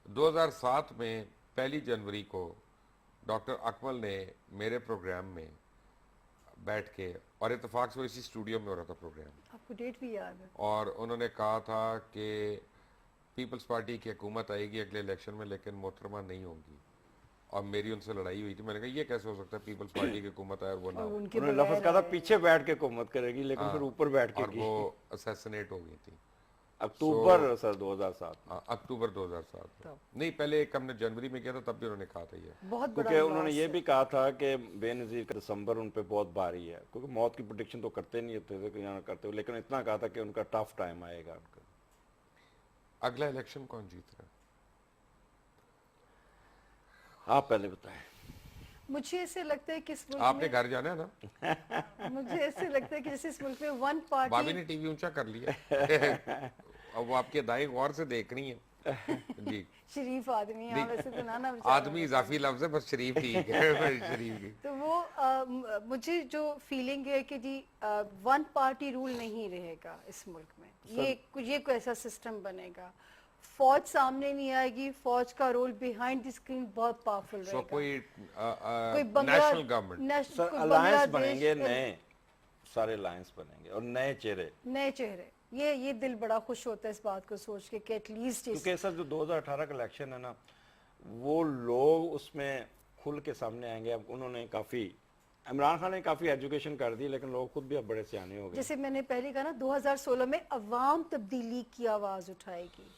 [SPEAKER 1] 2007 में 1 जनवरी को डॉक्टर अकमल ने मेरे प्रोग्राम में बैठ के, और इत्तेफाक से वो इसी स्टूडियो में हो रहा था प्रोग्राम,
[SPEAKER 2] आपको डेट भी याद है?
[SPEAKER 1] और उन्होंने कहा था कि पीपल्स पार्टी की हुकूमत आएगी अगले इलेक्शन में लेकिन मोहतरमा नहीं होंगी, और मेरी उनसे लड़ाई हुई थी। मैंने कहा ये कैसे हो सकता है पीपल्स पार्टी की हुकूमत आए और वो ना
[SPEAKER 2] और
[SPEAKER 1] हो,
[SPEAKER 2] उनके
[SPEAKER 3] उन्होंने
[SPEAKER 2] बगैर
[SPEAKER 3] लफ्ज कहा था
[SPEAKER 2] आए।
[SPEAKER 3] पीछे बैठ के हुकूमत करेगी, लेकिन फिर ऊपर बैठ के
[SPEAKER 1] और
[SPEAKER 3] की।
[SPEAKER 1] वो असैसिनेट हो गई थी।
[SPEAKER 3] अक्टूबर सर 2007 में।
[SPEAKER 1] हाँ, अक्टूबर 2007 में। नहीं, पहले एक हमने जनवरी में किया था, तब भी उन्होंने कहा था ये।
[SPEAKER 2] बहुत बड़ा
[SPEAKER 3] क्योंकि उन्होंने
[SPEAKER 2] लॉस
[SPEAKER 3] ये
[SPEAKER 2] है।
[SPEAKER 3] भी कहा था कि बेनज़ीर का दिसंबर उन पे बहुत भारी है, क्योंकि मौत की प्रोडिक्शन तो करते नहीं थे कि यहाँ करते हुए, लेकिन इतना कहा था कि उनका टफ टाइम आएगा उनका।
[SPEAKER 1] अगला इलेक्शन कौन जीत रहा है?
[SPEAKER 3] आप पहले बताएं।
[SPEAKER 2] मुझे ऐसे लगता है कि इस मुल्क
[SPEAKER 1] आपने
[SPEAKER 2] में,
[SPEAKER 1] घर जाना है ना?
[SPEAKER 2] मुझे ऐसे लगता है कि जैसे इस मुल्क में वन
[SPEAKER 1] भाभी
[SPEAKER 2] पार्टी,
[SPEAKER 1] ने टीवी ऊंचा कर लिया। अब वो आपके दाएं गौर से देख रही है। जी,
[SPEAKER 2] शरीफ आदमी है, वैसे तो ना
[SPEAKER 1] आदमी इजाफी लफ्ज है, बस शरीफ ठीक है। शरीफ की
[SPEAKER 2] तो वो मुझे जो फीलिंग है कि जी वन पार्टी रूल नहीं रहेगा इस मुल्क में, ये कोई ऐसा सिस्टम बनेगा, फौज सामने नहीं आएगी, फौज का रोल बिहाइंड द स्क्रीन बहुत पावरफुल
[SPEAKER 1] सो
[SPEAKER 2] रहेगा।
[SPEAKER 1] कोई
[SPEAKER 2] कोई
[SPEAKER 1] नेशनल गवर्नमेंट,
[SPEAKER 3] सर अलायंस बनेंगे, नए सारे अलायंस बनेंगे और नए चेहरे,
[SPEAKER 2] नए चेहरे, ये दिल बड़ा खुश होता है इस बात को सोच के कि एटलीस्ट
[SPEAKER 3] क्योंकि सर जो 2018 का इलेक्शन है ना, वो लोग उसमें खुल के सामने आएंगे। अब उन्होंने काफी, इमरान खान ने काफी एजुकेशन कर दी, लेकिन लोग खुद भी अब बड़े सियाने हो गए।
[SPEAKER 2] जैसे मैंने पहले कहा ना, 2016 में अवाम तब्दीली की आवाज उठाएगी।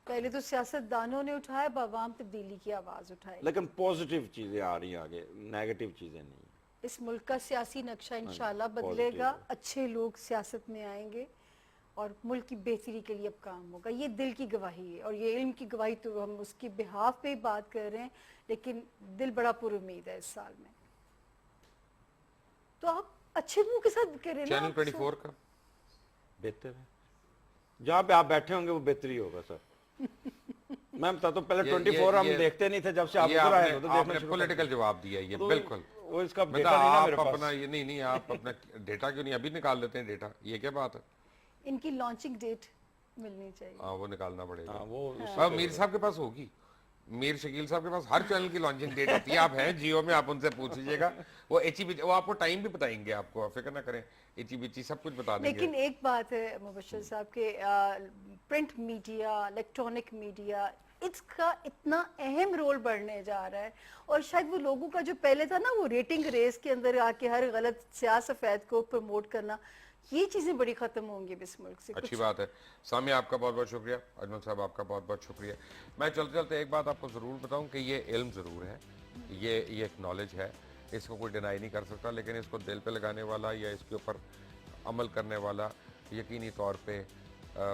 [SPEAKER 2] पहले तो सियासतदानों ने उठाया, अब अवाम तब्दीली की आवाज उठाएगी।
[SPEAKER 3] लेकिन पॉजिटिव चीजें आ रही हैं आगे, नेगेटिव चीजें नहीं।
[SPEAKER 2] इस मुल्क का सियासी नक्शा इंशाल्लाह बदलेगा, अच्छे लोग सियासत में आएंगे और मुल्क की बेहतरी के लिए अब काम होगा। ये दिल की गवाही है, और ये इल्म की गवाही तो हम उसकी बिहाफ पे ही बात कर रहे हैं, लेकिन दिल बड़ा पुरुमीद है इस साल में। तो आप अच्छे मुंह के साथ करें ना।
[SPEAKER 1] चैनल 24 का
[SPEAKER 3] बेहतर है, जहाँ पे आप बैठे होंगे वो बेहतरी होगा सर। मैं बताता हूँ, पहले 24 हम देखते नहीं थे, जब से आप
[SPEAKER 1] ये
[SPEAKER 3] उधर आए
[SPEAKER 1] आपने,
[SPEAKER 3] तो देखना
[SPEAKER 1] आपने
[SPEAKER 3] शुरू कर
[SPEAKER 1] पॉलिटिकल
[SPEAKER 3] दिया।
[SPEAKER 1] जवाब दिया ये,
[SPEAKER 3] तो
[SPEAKER 1] बिल्कुल।
[SPEAKER 3] वो इसका
[SPEAKER 1] मतलब
[SPEAKER 3] डेटा नहीं ना मेरे
[SPEAKER 1] आप
[SPEAKER 3] पास।
[SPEAKER 1] अपना ये नहीं, आप अपना डेटा क्यों नहीं अभी निकाल देते हैं डेटा? ये क्या बात है?
[SPEAKER 2] इनकी लॉन्चिंग डेट मिलनी चाहिए।
[SPEAKER 1] हाँ, वो निकालना पड़ेगा।
[SPEAKER 3] हाँ, वो
[SPEAKER 1] अब मीर साहब के पास होगी, मीर शकील साहब के पास हर चैनल की लॉन्चिंग डेट होती है। आप हैं जियो में, आप उनसे पूछ लीजिएगा, वो एचईबी, वो आपको टाइम भी बताएंगे, आपको फिक्र ना करें, एचईबी सब कुछ बता देंगे।
[SPEAKER 2] लेकिन एक बात है मुबश्शिर साहब के, प्रिंट मीडिया, इलेक्ट्रॉनिक मीडिया, इसका इतना अहम रोल बढ़ने जा रहा है, और शायद वो लोगों का जो पहले था ना, वो रेटिंग रेस के अंदर आके हर गलत स्याह सफेद को प्रमोट करना, ये चीजें बड़ी खत्म होंगी इस मुल्क से।
[SPEAKER 1] अच्छी बात है। सामी आपका बहुत बहुत शुक्रिया, अजमल साहब आपका बहुत बहुत शुक्रिया। मैं चलते चलते एक बात आपको ज़रूर बताऊं कि ये इल्म ज़रूर है, ये एक नॉलेज है, इसको कोई डिनाई नहीं कर सकता, लेकिन इसको दिल पे लगाने वाला या इसके ऊपर अमल करने वाला यकीनी तौर पे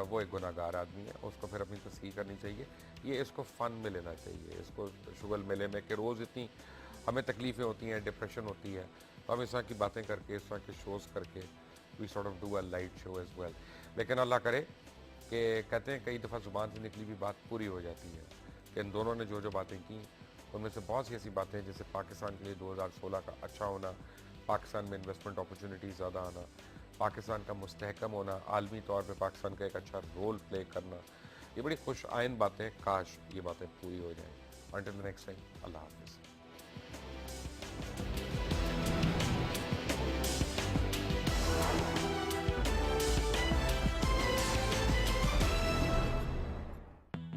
[SPEAKER 1] वो एक गुनाहगार आदमी है, उसको फिर अपनी तस्हीह करनी चाहिए। ये इसको फ़न में लेना चाहिए, इसको शुगल मेले में, कि रोज़ इतनी हमें तकलीफ़ें होती हैं, डिप्रेशन होती है, तो हम इस तरह की बातें करके, इस तरह के शोज़ करके we sort of do a light show as well. लेकिन अल्लाह करे कि कहते हैं कई दफ़ा ज़ुबान से निकली हुई बात पूरी हो जाती है, कि इन दोनों ने जो जो बातें की उनमें से बहुत सी ऐसी बातें हैं, जैसे पाकिस्तान के लिए 2016 का अच्छा होना, पाकिस्तान में इन्वेस्टमेंट अपॉर्चुनिटी ज़्यादा आना, पाकिस्तान का मुस्तहकम होना, आलमी तौर पे पाकिस्तान का एक अच्छा रोल प्ले करना, ये बड़ी खुश आइन बातें, काश ये बातें पूरी हो जाएं। अंटिल द नेक्स्ट टाइम, अल्लाह हाफ़िज़।